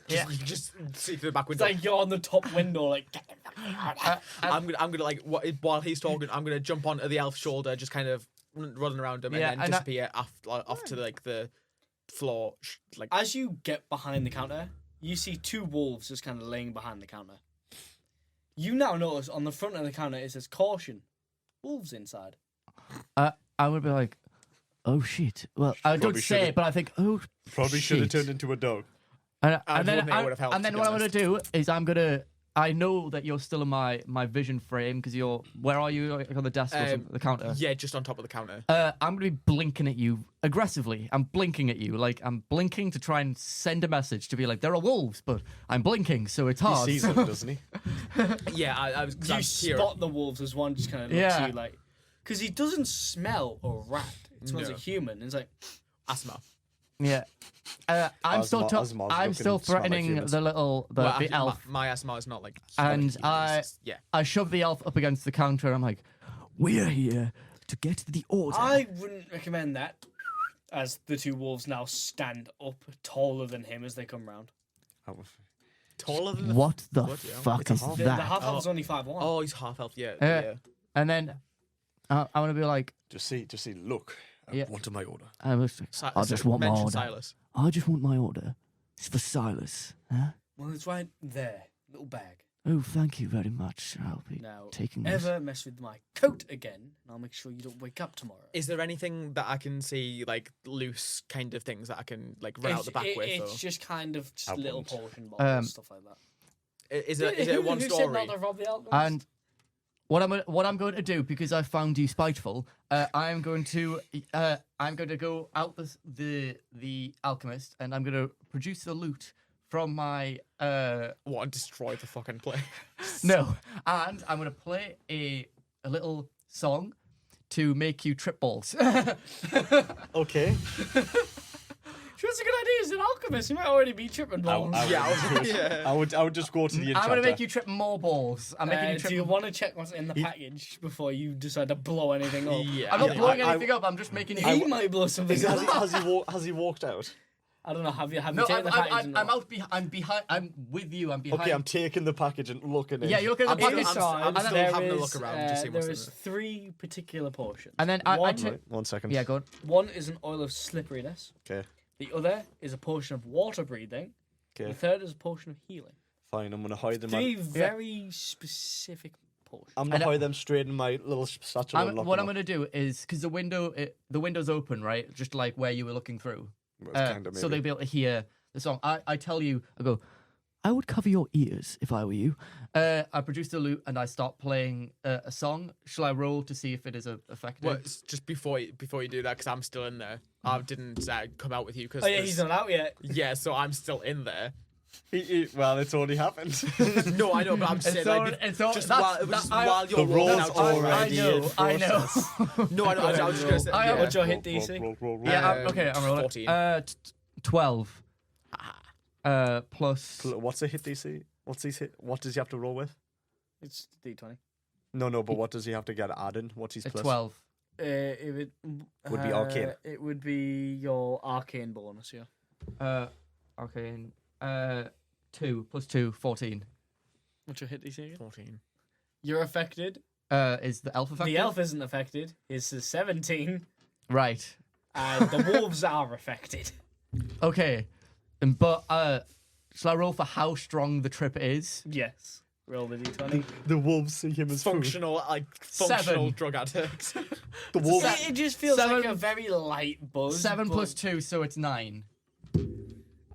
Yeah. You just see through the back It's window. like you're on the top window, like. Get the fuck out. I'm gonna like while he's talking, I'm gonna jump onto the elf's shoulder, just kind of running around him, Yeah, and then and I- disappear off to like the floor. Like As you get behind the counter, you see 2 wolves just kind of laying behind the counter. You now notice on the front of the counter it says "Caution, wolves inside." I would be like, Oh shit. well, I don't Probably say should've- it, but I think, oh, Probably should have shit. tund into a dog. And I then, don't think it would have helped, and then to be what I'm gonna honest. do is I know that you're still in my vision frame because you're. Where are you? Like on the desk or something, the counter. yeah, just on top of the counter. I'm gonna be blinking at you aggressively. I'm blinking at you, like I'm blinking to try and send a message to be like, there are wolves, but I'm blinking, so it's He hard. sees them, doesn't he? Yeah, I was. 'cause You I'm here. spot the wolves as one just kind of looks Yeah. at you like, because he doesn't smell a rat. It smells No. like human. It's like, asthma. Yeah. I'm still Asthma's looking still to smell like threatening humans. the little Well, the actually, elf. My asthma is not like. And human, it's just- yeah. I shove the elf up against the counter. And I'm like, We're here to get the order. I wouldn't recommend that. As the 2 wolves now stand up, taller than him as they come round. Taller than the. What the Bloody hell. fuck It's a is half- The that? half elf's only 5'1". Oh, he's half elf. Yeah. Uh, yeah. and then I'm gonna be like, Just see, look. I Yeah. want my order. I was. Si- I just want my mention order. Silas. I just want my order. It's for Silas. Huh? Well, it's right there, little bag. Oh, thank you very much. I'll be Now, taking this. ever mess with my coat again, and I'll make sure you don't wake up tomorrow. Is there anything that I can see, like loose kind of things that I can like run out the back with? It's Or? just kind of just I little wouldn't. potion bottles, stuff like that. Is it a one Who said story? not to rob the alchemist? And what I'm going to do, because I found you spiteful, I'm going to go out the alchemist, and I'm going to produce the loot from my What, and destroy the fucking place? no, and I'm going to play a little song to make you trip balls. Okay. Sure, it's a good idea. He's an alchemist. He might already be tripping balls. Yeah. I would just go to the enchanter. I'm going to make you trip more balls. I'm making you trip. Do you want to check what's in the package before you decide to blow anything up? Yeah. I'm not blowing I- anything up. I'm just making you. He might blow something up. Has he walked out? I don't know. Have you No, taken the package? I'm out behind. I'm behind. I'm with you. I'm behind. Okay, I'm taking the package and looking at it. Yeah, you're looking at the I'm package. still- I'm still there having a is, look around to see what's there in is it. 3 particular portions. And then I one, took. Right, 1 second. Yeah, go on. one is an oil of slipperiness. Okay. The other is a potion of water breathing. Okay. The third is a potion of healing. Fine. I'm gonna hide them. 3 very specific portions. I'm gonna hide them straight in my little satchel. and lock What them I'm up. gonna do is because the window's open, right? Just like where you were looking through. Well, it's kinda, So maybe. they'll be able to hear the song. I tell you, I go. I would cover your ears if I were you. I produce the loot and I start playing a song. Shall I roll to see if it is effective? Well, it's just before you do that, because I'm still in there. I didn't come out with you because. Oh yeah, he's not out yet. Yeah, so I'm still in there. Well, it's already happened. No, I know, but I'm just saying, like, just while you're The rolling roll's out. already in I know. process. No, I know. I was just gonna say. I- yeah. What's your hit DC? Roll. Yeah, Um, okay, I'm rolling. 14. 12. Plus What's a hit DC? What's his hit? What does he have to roll with? It's D20. No, but what does he have to get added? What's his plus? 12. It Would be arcane. It would be your arcane bonus, yeah. Arcane. 2 plus 2, 14. What's your hit DC again? 14. You're affected. Is the elf affected? The elf isn't affected. It's a 17. Right. And the wolves are affected. Okay. But shall I roll for how strong the trip is? Yes. Roll the D20. The wolves see him as Functional Seven. drug addict. The wolves. It just feels like Seven- a very light buzz. 7 but plus 2, so it's 9.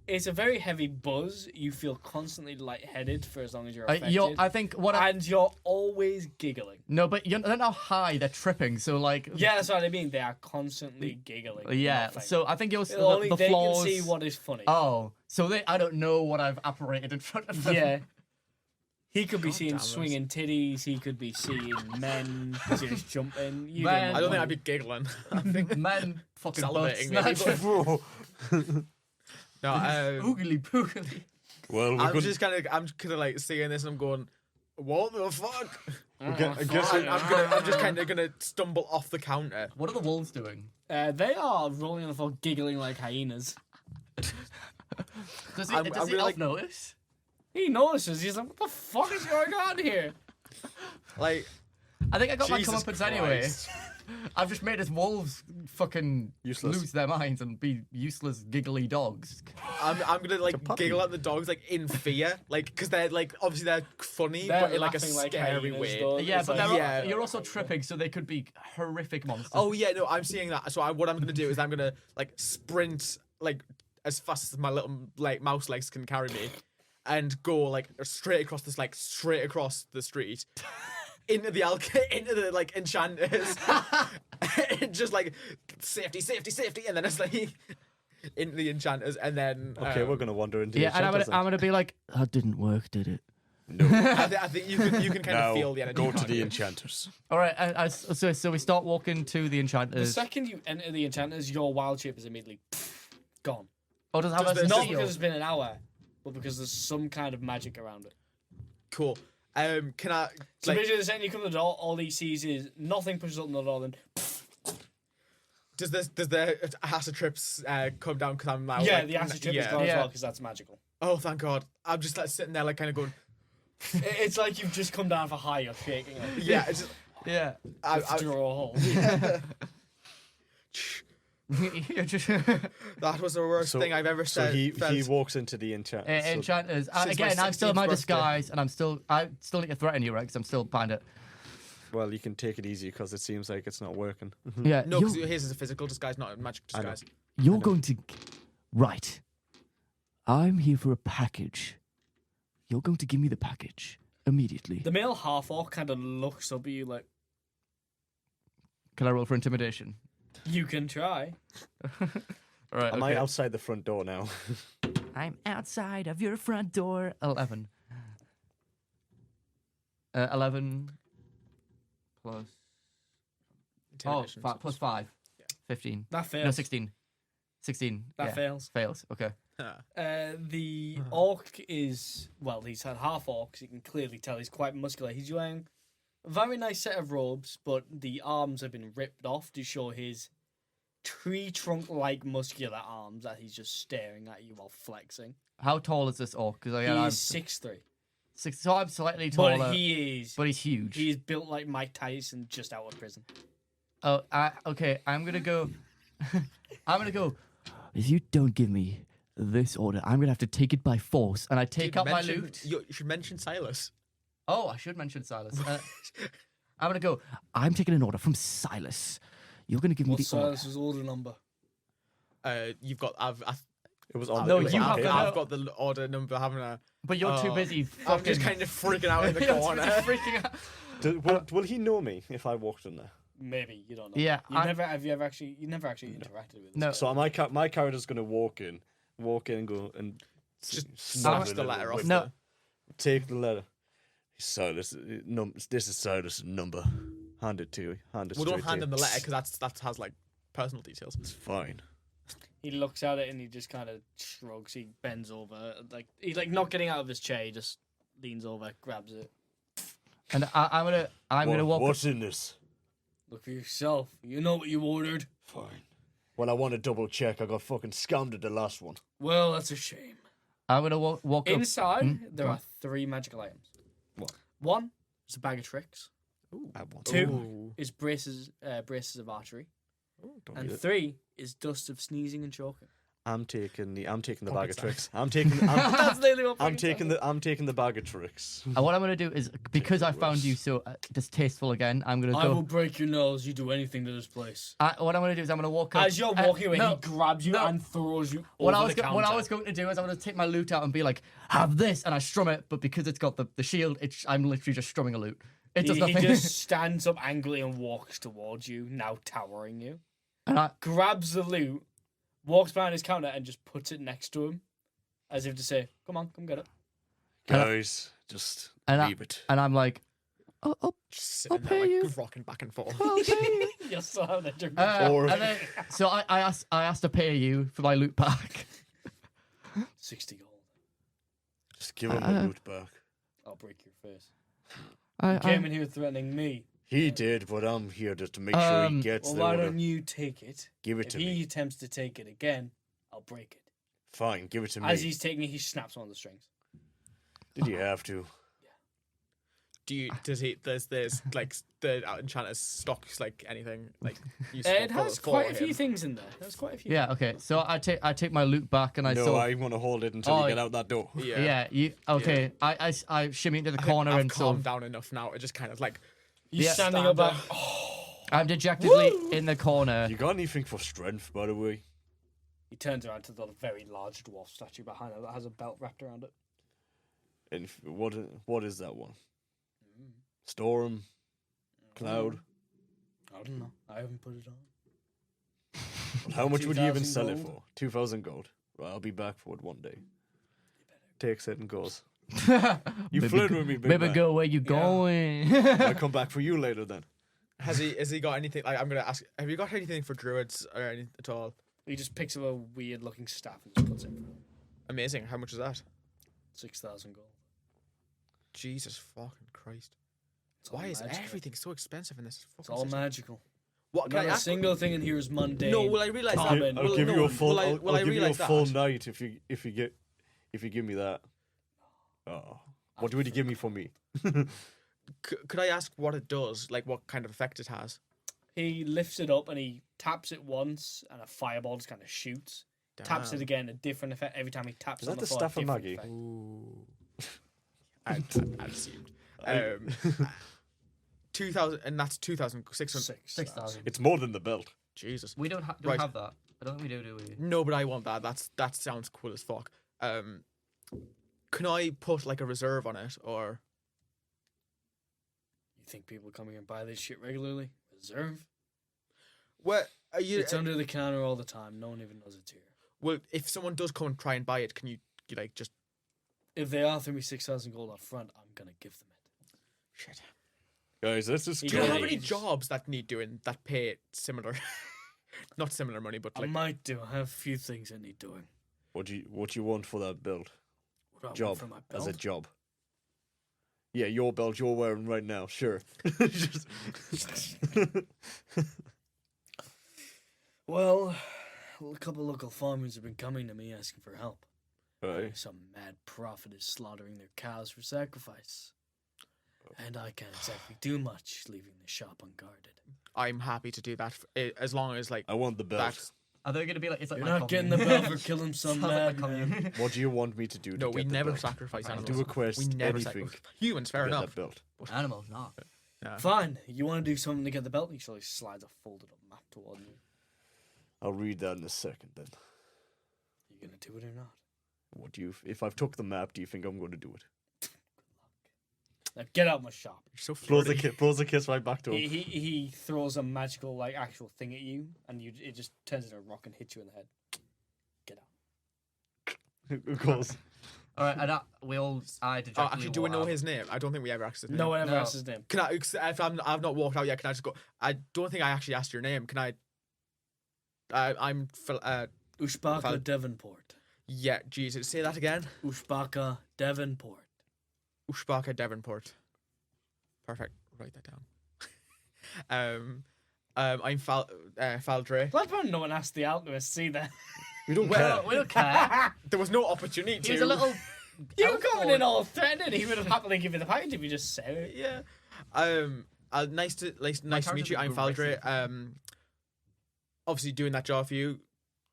It's a very heavy buzz. You feel constantly lightheaded for as long as you're affected. I think what I... And you're always giggling. No, but you don't know how high they're tripping, so like... Yeah, that's what I mean. They are constantly giggling. Yeah, Nothing. so I think you'll... Only The they flaws... can see what is funny. Oh, so I don't know what I've operated in front of them. Yeah. He could be seeing damn it. swinging titties. He could be seeing men just jumping. You Men. I don't think I'd be giggling. I think Men fucking Salivating, butts. maybe, Not no. Oogly poogly. Well, we're I'm gonna, just kind of like seeing this and I'm going, what the fuck? I guess I'm just kind of gonna stumble off the counter. What are the wolves doing? They are rolling on the floor, giggling like hyenas. Does I'm the gonna, elf like- notice? He notices. He's like, "What the fuck is going on here?" Like, I think I got Jesus my comeuppance anyway. Christ. I've just made his wolves fucking Useless. lose their minds and be useless giggly dogs. I'm gonna like puppy. giggle at the dogs like in fear, like because they're like obviously they're funny, They're but in like a laughing like scary hyenas, way. though. Yeah, It's but like- Yeah. you're also tripping, so they could be horrific monsters. Oh yeah, no, I'm seeing that. So what I'm gonna do is I'm gonna like sprint like as fast as my little like mouse legs can carry me, and go like straight across the street. Into the into the like enchanters, and just like safety, and then it's like into the enchanters, and then Okay, we're gonna wander into. yeah, the and enchanters I'm gonna be like, that didn't work, did it? I think you can kind of feel the energy. Go to can't the you? enchanters. All right, so we start walking to the The enchanters. second you enter the enchanters, your wild shape is immediately gone. Oh, does it have Does a the- Not seal? because it's been an hour, but because there's some kind of magic around it. Cool. Can I So like basically, the second you come to the door, all he sees is nothing pushes up the door. Then does the acid trips come down because I'm now yeah, like, the acid trip is yeah. gone as Yeah. well because that's magical. Oh thank God! I'm just like sitting there like kind of going It's like you've just come down for high. You're shaking. Like, yeah. It's just, Yeah. I, draw a hole. You're just that was the worst thing I've ever So said. he felt. walks into the enchanters. so- enchanters. Since my Again, I'm still in 16th my birthday. disguise, and I still need to threaten you, right? Because I'm still behind it. well, you can take it easy because it seems like it's not working. Yeah. No, because his is a physical disguise, not a magic I know. disguise. You're going to. Right. I'm here for a package. You're going to give me the package immediately. The male half orc kind of looks up at you like, Can I roll for intimidation? you can try. All right. Am okay. I outside the front door now? I'm outside of your front door. 11. 11 plus. Intimidation. Plus 5. Yeah. 15. That fails. No, 16. 16. That yeah. fails. Fails. Okay. The orc is, well, he's had half orc, so you can clearly tell he's quite muscular. He's wearing a very nice set of robes, but the arms have been ripped off to show his tree trunk-like muscular arms that he's just staring at you while flexing. How tall is this orc? Because He I'm is 6'3", so I'm slightly taller, but he's huge. He is built like Mike Tyson just out of prison. Oh, okay. I'm gonna go. If you don't give me this order, I'm gonna have to take it by force. And I take out my Mention- loot. You should mention Silas. Oh, I should mention Silas. I'm gonna go. I'm taking an order from Silas. You're gonna give me What's the order. Silas's order number? You've got. It was on. No, it was you on have paper. the- I've got the order number, haven't I? But you're too Oh, busy. I'm just fucking- kind of freaking out in the You're too corner. busy freaking out. Will he know me if I walked in there? Maybe you don't know. Yeah, you never interacted with this. No. So my character's gonna walk in and go and Just snap snatch it the a letter little off. bit. No. Take the letter. Silas, this is Silas' number. Hand it to you. Hand it We straight don't hand to him you. the letter because that has like personal details. It's fine. He looks at it and he just kind of shrugs. He bends over, like he's like not getting out of his chair. He just leans over, grabs it. And I'm gonna walk. What's in this? Look for yourself. You know what you ordered. Fine. Well, I want to double check. I got fucking scammed at the last one. Well, that's a shame. I'm gonna walk up. Inside, there Go are on. 3 magical items. What? 1 is a bag of tricks. I want 2 Ooh. is braces of archery, Don't and need it. 3 is dust of sneezing and choking. I'm taking the bag of Pocket tricks. That's literally what I'm taking the bag of tricks. And what I'm gonna do is because I found you so distasteful again. I'm gonna I will go. break your nose. You do anything to this place. What I'm gonna do is I'm gonna walk up. As you're walking away, no, he grabs you no. and throws you What over I was the counter. what I was going to do is I'm going to take my loot out and be like, have this, and I strum it, but because it's got the shield, I'm literally just strumming a loot. It does He nothing. just stands up angrily and walks towards you, now towering you. and I, Grabs the loot, walks behind his counter, and just puts it next to him, as if to say, "Come on, come get it." Guys, just And I- leave it. and I'm like, oh, Just sitting I'll there, pay you. like, rocking back and forth. I'll pay you. You're still having a drink. Or- And then, so I asked to pay you for my loot pack. 60 gold. Just give him the loot back. I'll break your face. I, You came in here threatening me. He did, but I'm here just to make sure he gets Well, the why order. don't you take it? Give it If to he me. attempts to take it again, I'll break it. Fine, give it to me. As he's taking it, he snaps one of the strings. Did you have to? There's like the enchanter's stocks like anything like useful It for- has for quite a few him? things in there. There's quite a few. yeah, okay. So I take my loot back and I No, sort I want to hold it until Oh, you get out that door. Yeah. you okay. I shimmy into the I think corner I've and sort calmed of, down enough now. It just kind of like You're Yeah. standing Stand up. up. I'm dejectedly in the corner. You got anything for strength, by the way? He turns around to the very large dwarf statue behind him that has a belt wrapped around it. And what is that one? Storm? Cloud? I don't know. I haven't put it on. How much would you even 2,000 sell it gold. for? 2,000 gold. Right, I'll be back for it one day. Takes it and goes. You flirt with me, big Baby, man. go where you going? I'll come back for you later then. has he got anything like I'm gonna ask have you got anything for druids or anything at all? He just picks up a weird looking staff and just puts it in. Amazing. How much is that? 6,000 gold. Jesus fucking Christ. It's all Why is magical. everything so expensive in this It's fucking all system? magical. What can Not I a ask? single thing in here is mundane. No, will I realise that? Common. I'll Will- give no, you a full. will I I'll give you a realise full that? night if you give me that. Oh, what would you give me for me? Could I ask what it does? Like what kind of effect it has? He lifts it up and he taps it once, and a fireball just kind of shoots. Taps it Damn. again, a different effect. Every time he taps Is on that the floor, staff of different Maggie? effect. Ooh. I assumed. 2,000, and that's 2,600. 6,000. It's more than the belt. Jesus. We don't Right. have that. I don't think we do we? No, but I want that. That sounds cool as fuck. can I put like a reserve on it or? You think people come here and buy this shit regularly? Reserve? What are you? It's under the counter all the time. No one even knows it's here. Well, if someone does come and try and buy it, can you like just? If they offer me 6,000 gold up front, I'm gonna give them it. Shit. Guys, let's just You Do you Yeah, have any just- jobs that need doing that pay similar? Not similar money, but I like might do. I have a few things I need doing. what you want for that belt? What do I want Job for my as a belt? job. Yeah, your belt you're wearing right now. Sure. Just- Well, a couple local farmers have been coming to me asking for help. Right. Some mad prophet is slaughtering their cows for sacrifice. And I can't exactly do much, leaving the shop unguarded. I'm happy to do that as long as like I want the belt. that's. Are they going to be like, it's like You're my not getting the commune. belt for killing some Sounds like mad my man. commune. What do you want me to do? No, to we get the never belt? sacrifice Okay. animals. Do a quest. We never anything sacrifice humans. Fair to get enough. that belt. Animals, not. Yeah. Fine. You want to do something to get the belt? He surely slides a folded up map toward you. I'll read that in a second. Then, You gonna do it or not? what do you? If I've took the map, do you think I'm going to do it? Now get out my shop. You're so Throws a kiss right back to him. He throws a magical like actual thing at you, and it just turns into a rock and hits you in the head. Get out. Of course. All right, and we all I dejectedly actually, do we walk know out. his name? I don't think we ever asked his name. No one ever No. asks his name. Can I? If I've not walked out yet, can I just go? I don't think I actually asked your name. Can I? I'm. Ushbaka Fal- Devonport. Yeah. Jesus. Say that again. Ushbaka Devonport. Ushbaka Devonport. Perfect. Write that down. I'm Faldre. Bloodborne, no one asked the alchemist. See that? We don't Well, care. We don't care. There was no opportunity to. He was a little. You were elf coming boy. in all threatening. He would have happily given you the package if you just said it. Yeah. Nice to meet character's you. I'm aggressive. Faldre. Obviously doing that job for you.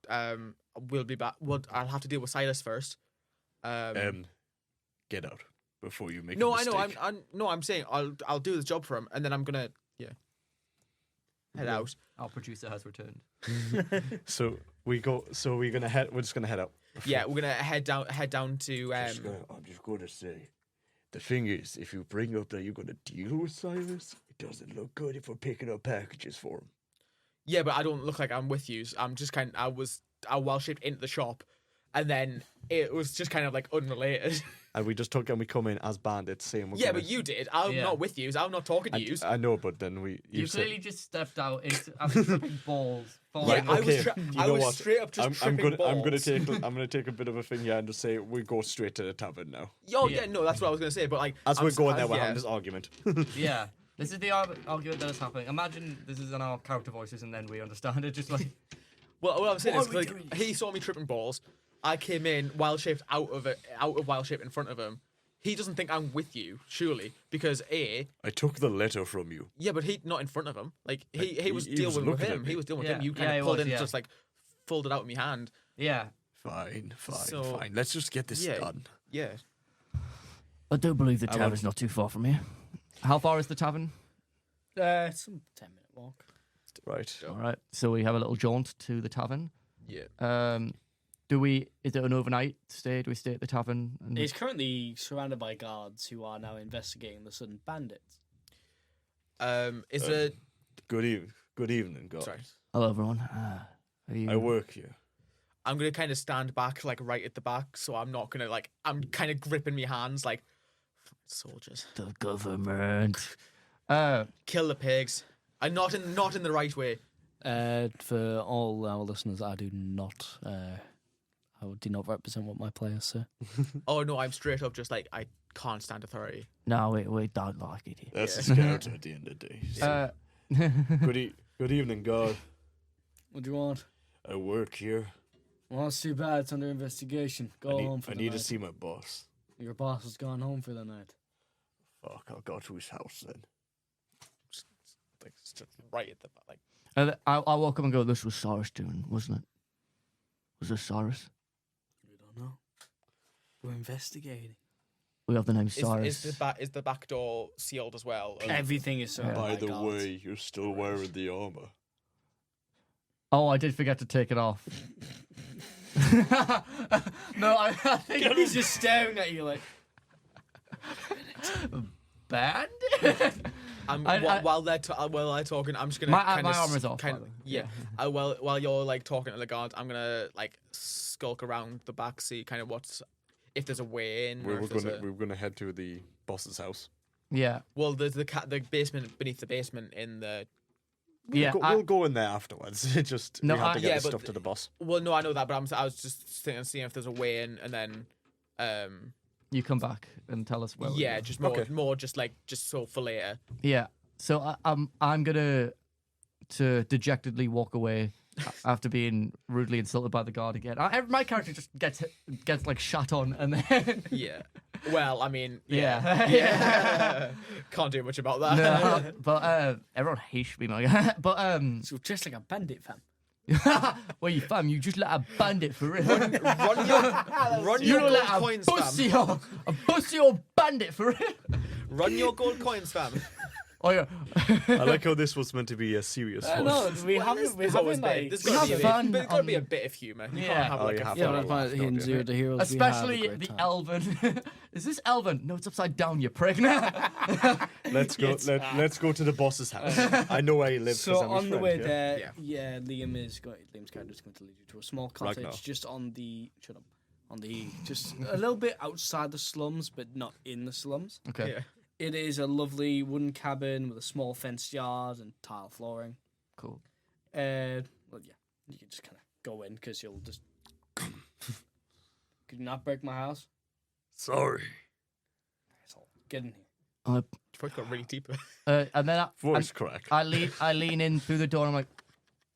We'll be back. Well, I'll have to deal with Silas first. Get out before you make. No, a I know. mistake. I'm saying I'll do the job for him, and then I'm gonna head out. Our producer has returned. So we go. So we're gonna head. We're just gonna head out. Yeah, we're gonna head down to I'm just gonna say, the thing is, if you bring up that you're gonna deal with Cyrus, it doesn't look good if we're picking up packages for him. Yeah, but I don't look like I'm with you. I'm just I was wild shaped into the shop, and then it was just kind of like unrelated. And we just took and we come in as bandits, saying we're Yeah, gonna, but you did. I'm Yeah. not with you. I'm not talking to you. I know, but then You said, clearly just stepped out into after tripping balls. Yeah, Right, I okay. was. You I know was what? straight up just I'm tripping gonna balls. I'm gonna take a bit of a thing here and just say we go straight to the tavern now. Oh Yeah. yeah, no, that's what I was gonna say. But like, As I'm we're s- going there, we're yeah. having this argument. Yeah. This is the argument that is happening. Imagine this is in our character voices and then we understand it. Just like, Well, what I'm saying Why is, are we like, doing he saw me tripping balls. I came in wild shaped out of wild shape in front of him. He doesn't think I'm with you, surely, because I took the letter from you. yeah, but he not in front of him. Like he he was was dealing with looking at him. me. He was dealing with Yeah. him. You Yeah, kind he of pulled was, in, yeah. just like folded out in my hand. yeah. Fine, So- fine. Let's just get this Yeah. done. Yeah. I do believe the I tavern's not too far from here. How far is the tavern? It's some 10-minute walk. Right. All right. So we have a little jaunt to the tavern. Yeah. Is it an overnight stay? Do we stay at the tavern? And He's currently surrounded by guards who are now investigating the sudden bandits. Is it? Good evening, guys. Sorry. Hello, everyone. Are you... I work here. I'm gonna kind of stand back, like right at the back, so I'm not gonna like. I'm kind of gripping my hands, like soldiers. the government. Kill the pigs. I'm not in the right way. For all our listeners, I do not represent what my players say. Oh no, I'm straight up just like I can't stand authority. No, we don't like it here. That's the character at the end of the day. So, good evening, God. What do you want? I work here. Well, it's too bad. It's under investigation. Go home for I the need night. to see my boss. Your boss has gone home for the night. Fuck, I'll go to his house then. Like it's just right at the back. Like I walk up and go, This was Cyrus doing, wasn't it? Was this Cyrus? We don't know. We're investigating. We have the name Cyrus. is the back door sealed as well? Or- Everything is surrounded By the guards. way, you're still wearing the armor. oh, I did forget to take it off. No, I think He's just staring at you like. band. While they're talking, I'm just gonna My armor's off, by the way. Yeah. While you're like talking to the guard, I'm gonna like skulk around the back, see kind of if there's a way in. We're gonna head to the boss's house. Yeah. Well, there's the basement beneath the basement in the. Yeah. We'll go in there afterwards. We have to get the stuff to the boss. Well, no, I know that, but I was just thinking, seeing if there's a way in, and then You come back and tell us where. yeah, we go. just more just so for later. Yeah. So I'm gonna to dejectedly walk away after being rudely insulted by the guard again. My character just gets like shot on and then Yeah. Well, I mean, Yeah. yeah. Can't do much about that. no, but everyone hates me, my guy. But So just like a bandit, fam. well, you fam, you just let a bandit for real. Run You your don't gold let a coins, pussy fam. or a pussy or bandit for real. Run your gold coins, fam. Oh yeah. I like how this was meant to be a serious one. No, we haven't. We haven't like. There's we gotta have be fun there's gotta be a on- bit of humour. You Yeah. can't have Oh, like you a have Yeah, to. that's why Don't in you? Zero to Heroes. Especially we the had a great time. elven. Is this elven? No, it's upside down. You prick. Let's go. Let's go to the boss's house. I know where he lives. So 'cause I'm his on the friend, way yeah? there, yeah, Liam's character is going to lead you to a small cottage Ragnar. just on the just a little bit outside the slums, but not in the slums. Okay. Yeah. It is a lovely wooden cabin with a small fenced yard and tile flooring. Cool. Well, yeah, you can just kind of go in because you'll just. Could you not break my house? Sorry. Asshole. Get in here. I, Voice got really deep. and then Voice crack. I lean in through the door and I'm like,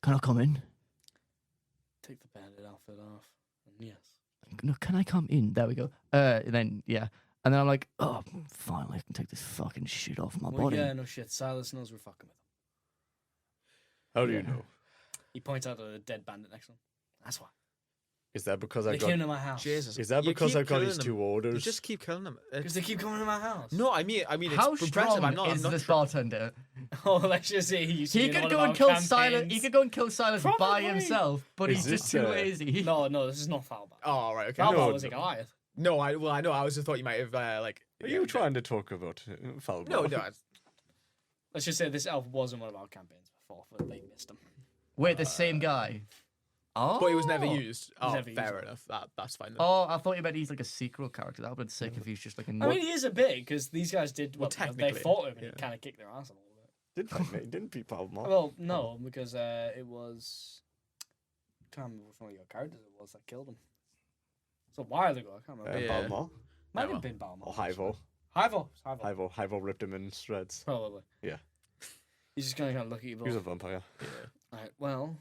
can I come in? Take the bandit outfit off. And yes. No, can I come in? There we go. And then yeah. And then I'm like, oh, finally I can take this fucking shit off my Well, body. yeah, no shit. Silas knows we're fucking with him. How do you know? He points out a dead bandit next to him. That's why. Is that because They I came got? to my house. Jesus. Is that You because keep I got his killing them. two You orders? just keep killing them. Because they keep coming to my house. No, I mean, it's How impressive. strong I'm not is I'm not this trying- bartender? Oh, let's just say he used to He be in could one go of and our kill Silas. campaigns. He could go and kill Silas by Probably. himself, but Is he's this, just too uh, lazy. No, this is not Falbar. Oh, right, okay. Falbar No, was a Goliath. No, I know. I was just thought you might have like. Are you trying to talk about Falbar? No, no. Let's just say this elf was in one of our campaigns before, but they missed him. Wait, the same guy. Oh, But he was never used. Oh, never fair used. enough. That's fine. Then. Oh, I thought you meant he's like a sequel character. That would have been sick if he's just like a. I mean, he is a bit, because these guys did, Well, they technically, fought him and yeah. he kind of kicked their ass a little bit. Didn't beat Falbar? Well, no, because it was. I can't remember which one of your characters it was that killed him. It's a while ago. I can't remember. Yeah. Balmor Might well. have been Balmor. or Hivo. Hivo. Hivo ripped him in shreds. Probably. Yeah. He's just going to look at you He was a both. vampire. Alright, well,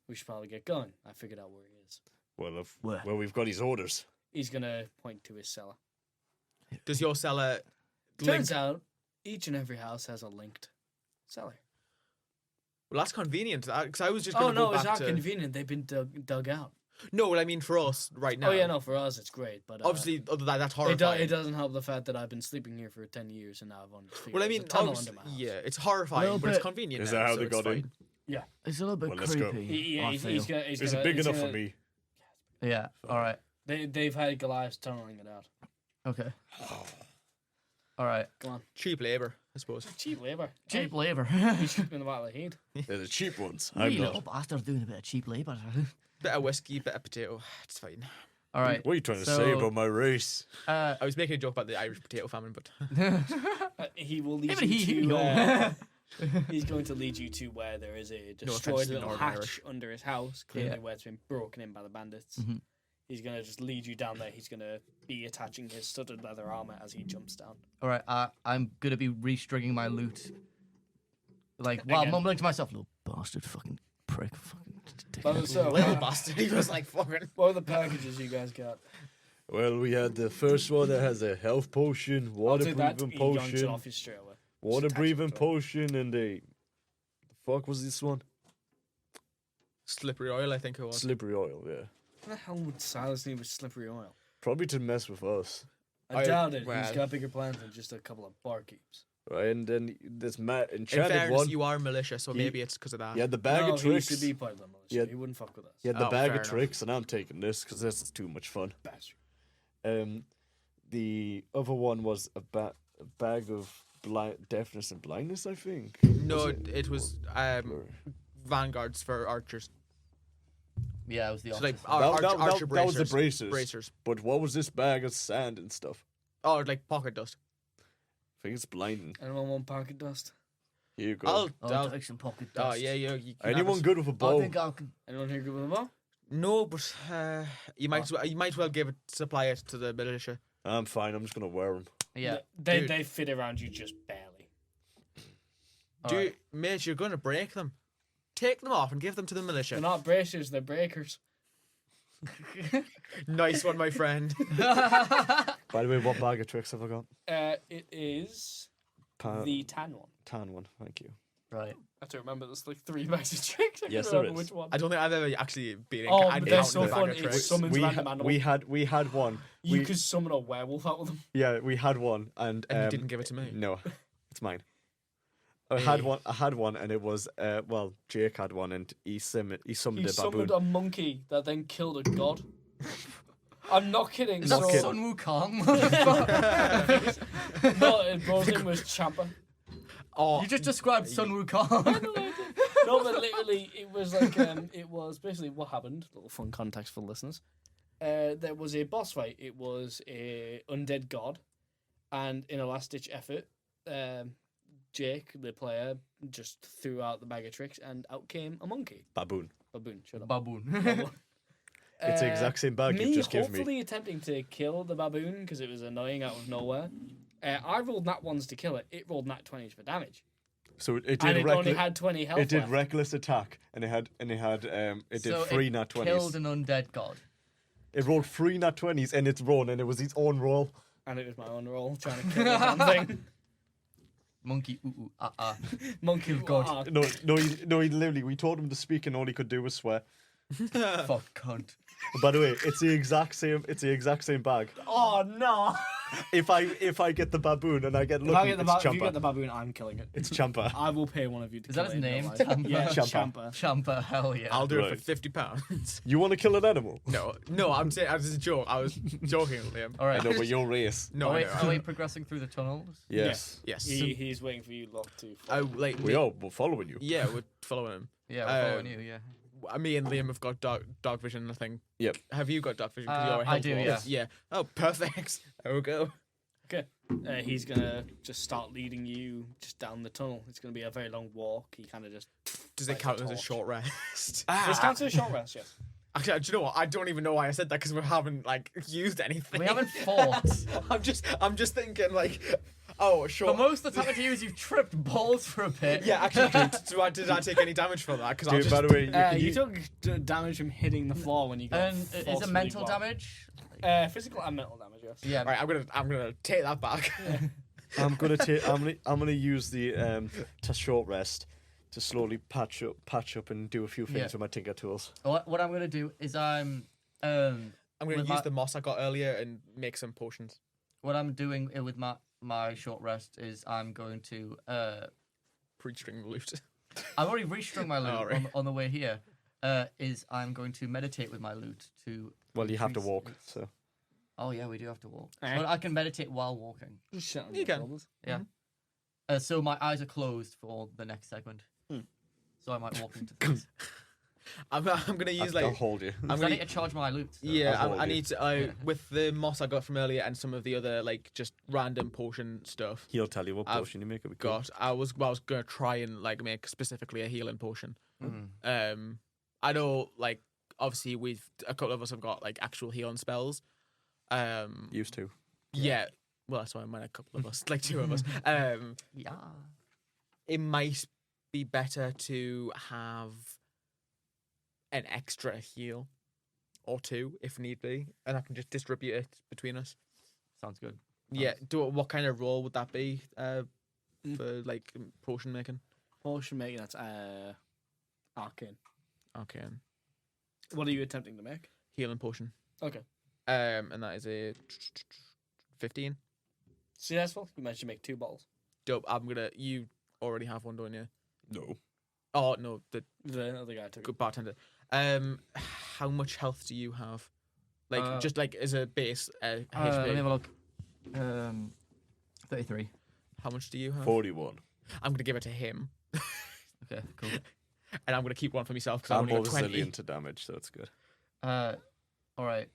we should probably get going. I figured out where he is. Well, we've got his orders. He's going to point to his cellar. Does your cellar Turns link? out, each and every house has a linked cellar. Well, that's convenient. Because I was just. Oh, Gonna no, go it's back not to... convenient. They've been dug out. No, well, I mean for us right now. Oh, yeah, no, for us it's great. But Obviously, other than that's it, horrifying. it doesn't help the fact that I've been sleeping here for 10 years and now I've only just figured Well, I there's mean, a tunnel obviously, under my house. yeah, it's horrifying, Well, but it's but- convenient. Is now, that how so they it's got fine. in? It's a little bit Well, let's go. creepy. Yeah, I he's feel. gonna, Is it big enough for me? Yeah. All right. They've had Goliaths tunneling it out. Okay. All right. Come on. Cheap labor, I suppose. Cheap labour. Cheap labor. He's cheap in the battle of heat. They're the cheap ones. We I'm little not. bastards doing a bit of cheap labor. Bit of whiskey, bit of potato. It's fine. All right. What are you trying to So- say about my race? Uh, I was making a joke about the Irish potato famine, but He will lead Even you he to. know. He's going to lead you to where there is a No offense destroyed to the little Northern hatch Irish. under his house, clearly Yeah. where it's been broken in by the bandits. Mhm. He's going to just lead you down there. He's going to be attaching his studded leather armor as he jumps down. all right. I'm gonna be restringing my loot. Like while Again. mumbling to myself, little bastard, fucking prick, fucking. But so, little bastard, he was like fucking. what are the packages you guys got? Well, we had the first one that has a health potion, water I'll do that. breathing He yanks it potion, off you straight away. water attach it breathing to it. potion, and a. The fuck was this one? Slippery oil, I think it was. Slippery oil, yeah. What the hell would Silas need with slippery oil? Probably to mess with us. I I- doubt it. He's well- got bigger plans than just a couple of barkeeps. right? And then this In enchanted fairness, one. you are militia, so He- maybe it's because of that. He had the bag no, of he used tricks. to be part of the militia. Yeah. He wouldn't fuck with us. He had the Oh, bag fair of enough. tricks, and I'm taking this because this is too much fun. Bastard. The other one was a bag of deafness and blindness, I think. No, Was it was Blur. vanguards for archers. Yeah, it was the So opposite. like archer that was the bracers. bracers. Bracers. But what was this bag of sand and stuff? Oh, like pocket dust. I think it's blinding. Anyone want pocket dust? Here you go. I'll take some pocket Oh dust. yeah, yeah. You can have Anyone it. good with a I bow? think I can. Anyone here good with a bow? No, but you might as well give it supply it to the militia. I'm fine. I'm just gonna wear them. Yeah. They Dude. fit around you just barely. Dude, mate, you're gonna break them. Take them off and give them to the militia. They're not bracers, they're breakers. Nice one, my friend. By the way, what bag of tricks have I got? It is Pa- the tan one. tan one. Thank you. Right. I have to remember there's like 3 bags of tricks. I Yes, can't there remember is. which one. I don't think I've ever actually been in. Oh, I but didn't they're count so the bag fun. of It tricks. summons random animal. we had one. You could summon a werewolf out of them. Yeah, we had one, and And you didn't give it to me. No, it's mine. I Hey. had one, and it was well, Jake had one, and he summoned He a baboon. summoned a monkey that then killed a god. I'm not kidding. Is So, that kidding. Sun Wukong? no, it bro's name was Champa. Oh, You just described Sun Wukong. No, but literally, it was like it was basically what happened. Little fun context for the listeners. There was a boss fight. It was a undead god, and in a last ditch effort, Jake, the player, just threw out the bag of tricks, and out came a monkey. Baboon. Baboon, shut up. Baboon. It's the exact same bag Me you've just given me. hopefully attempting to kill the baboon because it was annoying out of nowhere. I rolled nat ones to kill it. It rolled nat 20s for damage, So it and did it only had 20 health. it did left. reckless attack, and it did So 3 it nat 20s. Killed an undead god. It rolled 3 nat 20s in its run, and it was its own roll. And it was my own roll trying to kill the damn thing. Monkey Monkey of God. No, he literally. We told him to speak, and all he could do was swear. Fuck cunt. By the way, it's the exact same. It's the exact same bag. Oh no! If I get the baboon and I get If, lucky, I get the it's if you get Champa. the baboon, I'm killing it. It's Champa. I will pay one of you to Is kill that it his in real name? life. Champa? Yeah, Champa. Champa. Champa, hell yeah. I'll do it Right. for £50. You want to kill an animal? No, I'm saying as a joke. I was joking, Liam. All right. I know, but your race. No, are, I we, know. are we progressing through the tunnels? Yes. Yes. He's waiting for you lot to. Like We are. We're following you. Yeah, we're following him. Yeah, we're following you, yeah. Me and Liam have got dog vision, I think. Yep. Have you got dog vision? 'Cause you're a I health do, wall. yeah. Yeah. Oh, perfect. There we go. Okay. He's gonna just start leading you just down the tunnel. It's gonna be a very long walk. He kind of just. Does it Like count a as a torch. short rest? It's counted as a short rest, yes. Actually, do you know what? I don't even know why I said that because we haven't like used anything. We haven't fought. I'm just thinking like, oh, For sure. most of the time I use, you've tripped balls for a bit. Yeah, actually, did I take any damage from that? Because Dude, by the way, You took damage from hitting the floor when you got. And is it forcefully mental blocked. damage? Physical and mental damage, yes. Yeah. Right, I'm gonna take that back. I'm gonna use the to short rest to slowly patch up and do a few things Yeah. with my tinker tools. What I'm gonna do is I'm gonna With use my- the moss I got earlier and make some potions. what I'm doing with my short rest is I'm going to Pre-string loot. I've already restrung my loot Alright. on the way here. Is I'm going to meditate with my loot to. Well, you have to increase walk, its- so Oh yeah, we do have to walk. Eh. But I can meditate while walking. Just shut on You your can. shoulders. Yeah. So my eyes are closed for the next segment. So I might walk into things. I'm gonna use I'll like hold you. I'm Because I gonna need to charge my loot. so- yeah I'll hold I you. need to with the moss I got from earlier and some of the other like just random potion stuff He'll tell you what I've potion you make. It'll be cool. got. I was gonna try and like make specifically a healing potion. Mm. I know like obviously a couple of us have got like actual healing spells. Used to. Yeah. Well, that's why I meant a couple of us, like 2 of us. Yeah. It might be better to have an extra heal or 2 if need be, and I can just distribute it between us. Sounds good. Yeah. What kind of role would that be for like potion making? Potion making, that's arcane. Okay. What are you attempting to make? Healing potion. Okay. And that is a 15. Successful. You managed to make 2 bottles. You already have one, don't you? No. Oh no, the The other guy took it. good bartender. How much health do you have? Like just like as a base HP. Let me have a look. 33. How much do you have? 41. I'm gonna give it to him, Okay, cool. and I'm gonna keep one for myself because I I'm only more got 20. resilient to damage, so it's good. All right.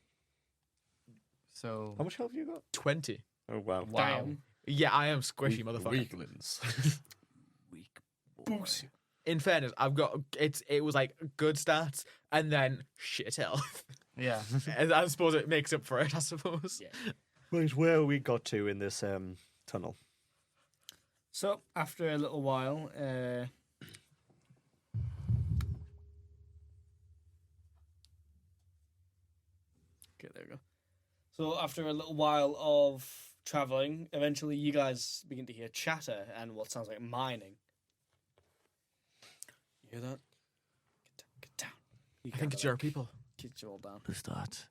So How much health have you got? 20. Oh, wow. wow. Damn. Yeah, I am squishy, motherfucker. Weaklings. Weak boy. In fairness, it was like good stats and then shit health. Yeah. And I suppose it makes up for it. I suppose. Yeah. Right, where we got to in this tunnel? So after a little while, okay, there we go. So after a little while of traveling, eventually you guys begin to hear chatter and what sounds like mining. You hear that? Get down. You I think it's your people. Get you all down. Who's that?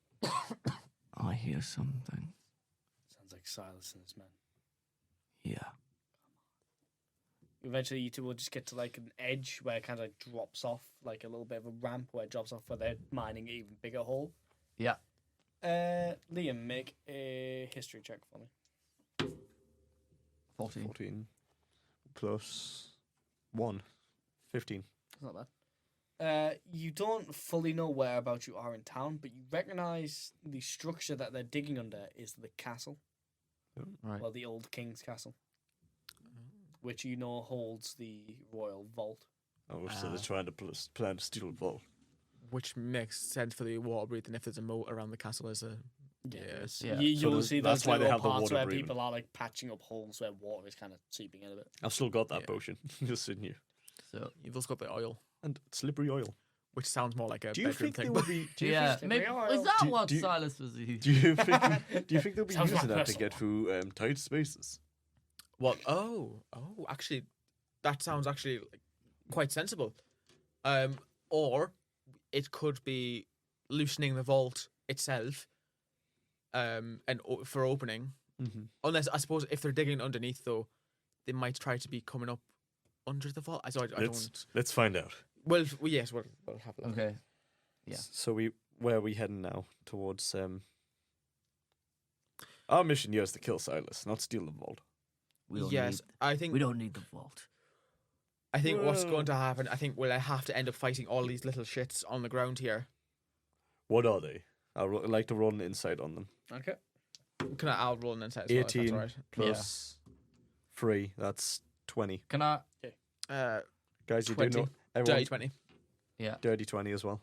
I hear something. Sounds like Silas and his men. Yeah. Eventually, you two will just get to like an edge where it kind of drops off, like a little bit of a ramp where it drops off where they're mining an even bigger hole. Yeah. Liam, make a history check for me. 14. 14 plus 1. 15. That's not bad. You don't fully know whereabouts you are in town, but you recognize the structure that they're digging under is the castle. Right. Well, the old king's castle, which you know holds the royal vault. Oh, so they're trying to plan to steal the vault. Which makes sense for the water breathing if there's a moat around the castle as a. Yes. Yeah. You'll So see that's those why they little have the parts water where breathing. people are like patching up holes where water is kind of seeping in a bit. I've still got that Yeah. potion just sitting here. So You've also got the oil, And slippery oil. which sounds more like a Do you bedroom think they thing. would be? Do you yeah, think- maybe, Oil. was that Do- what do you- Silas was using? Do you think? Do you think they'll be Sounds using like that to personal. get through tight spaces? What? Oh, actually, that sounds actually like, quite sensible. Or it could be loosening the vault itself, for opening. Mm-hmm. Unless I suppose if they're digging underneath, though, they might try to be coming up under the vault. I don't. Let's find out. Well, yes, we'll have a look. Okay. Yeah. So where are we heading now? Towards our mission here is to kill Silas, not steal the vault. We don't Yes, we don't need the vault. I think what's Well- going to happen. I think we'll have to end up fighting all these little shits on the ground here. What are they? I'd like to roll an insight on them. Okay. I'll roll an insight as well, if that's 18 all right. plus 3. That's 20. Can I? Guys, you 20. do know Dirty everyone 20. Yeah. dirty 20 as well.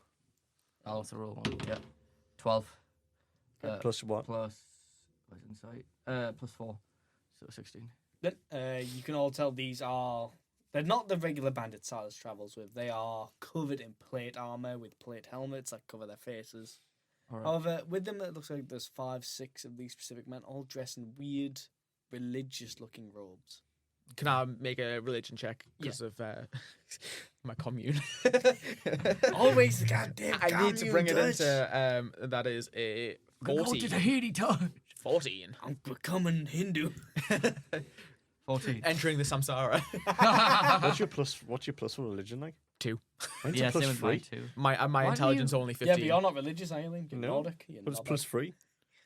I'll also roll one. Yeah. 12. Plus what? Plus. What's insight? Plus 4. So 16. Then you can all tell they're not the regular bandit Silas travels with. They are covered in plate armor with plate helmets that cover their faces. All right. However, with them it looks like there's 5, 6 of these specific men all dressed in weird, religious-looking robes. Can I make a religion check because of my commune? Always the goddamn I need to bring it commune, into that is a Go to 14. Tahiti time. 14. I'm becoming Hindu. 14. Entering the samsara. What's your plus for religion like? 2. Mine's Yeah, a plus same with 3. mine too. My Why do intelligence you- only Yeah, 15. but you're not religious, are you, Liam? You're No, Nordic. You're But it's not plus 3.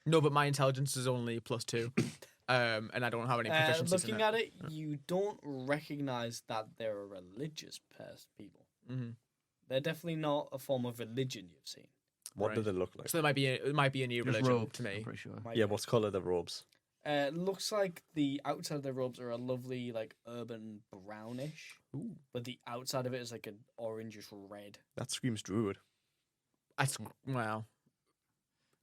No, but my intelligence is only plus 2. And I don't have any proficiencies looking in at it, you don't recognize that they're a religious people. Mm-hmm. They're definitely not a form of religion you've seen. What do Right. they look like? So it might be a new Just religion robes, to me. I'm pretty sure. Might Yeah, be. what's colour the robes? Looks like the outside of the robes are a lovely, like, urban brownish. Ooh. But the outside of it is like an orangish red. That screams druid. Wow.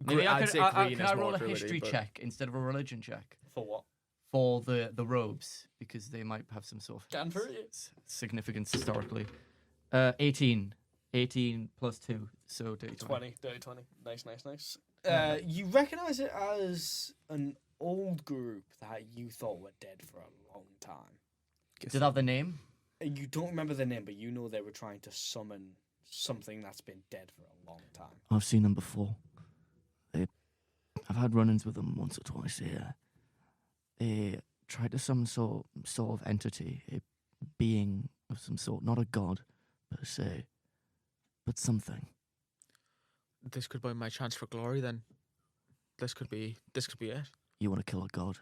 Maybe I'd say green can is I roll more a druidy, history but- check instead of a religion check For what? for the robes because they might have some sort of Can for it. significance historically. 18. 18 plus 2, so dirty 20. Dirty 20. Nice. You recognize it as an old group that you thought were dead for a long time. Did it have the name? You don't remember the name, but you know they were trying to summon something that's been dead for a long time. I've seen them before. I've had run-ins with them once or twice here. They try to summon sort of entity, a being of some sort, not a god per se, but something. This could be my chance for glory. Then, this could be it. You want to kill a god?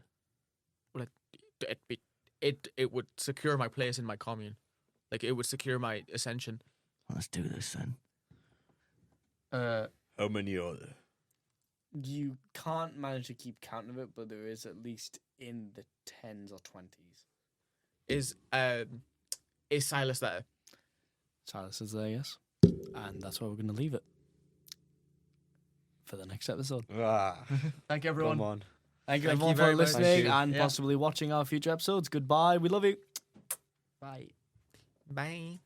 It would secure my place in my commune. Like, it would secure my ascension. Let's do this then. How many are there? You can't manage to keep count of it, but there is at least in the 10s or 20s. Is Silas there? Silas is there, yes. And that's where we're going to leave it for the next episode. Thank you, everyone. Come on. Thank you Thank you everyone very for much. listening Thank you. and Yeah. possibly watching our future episodes. Goodbye. We love you. Bye. Bye.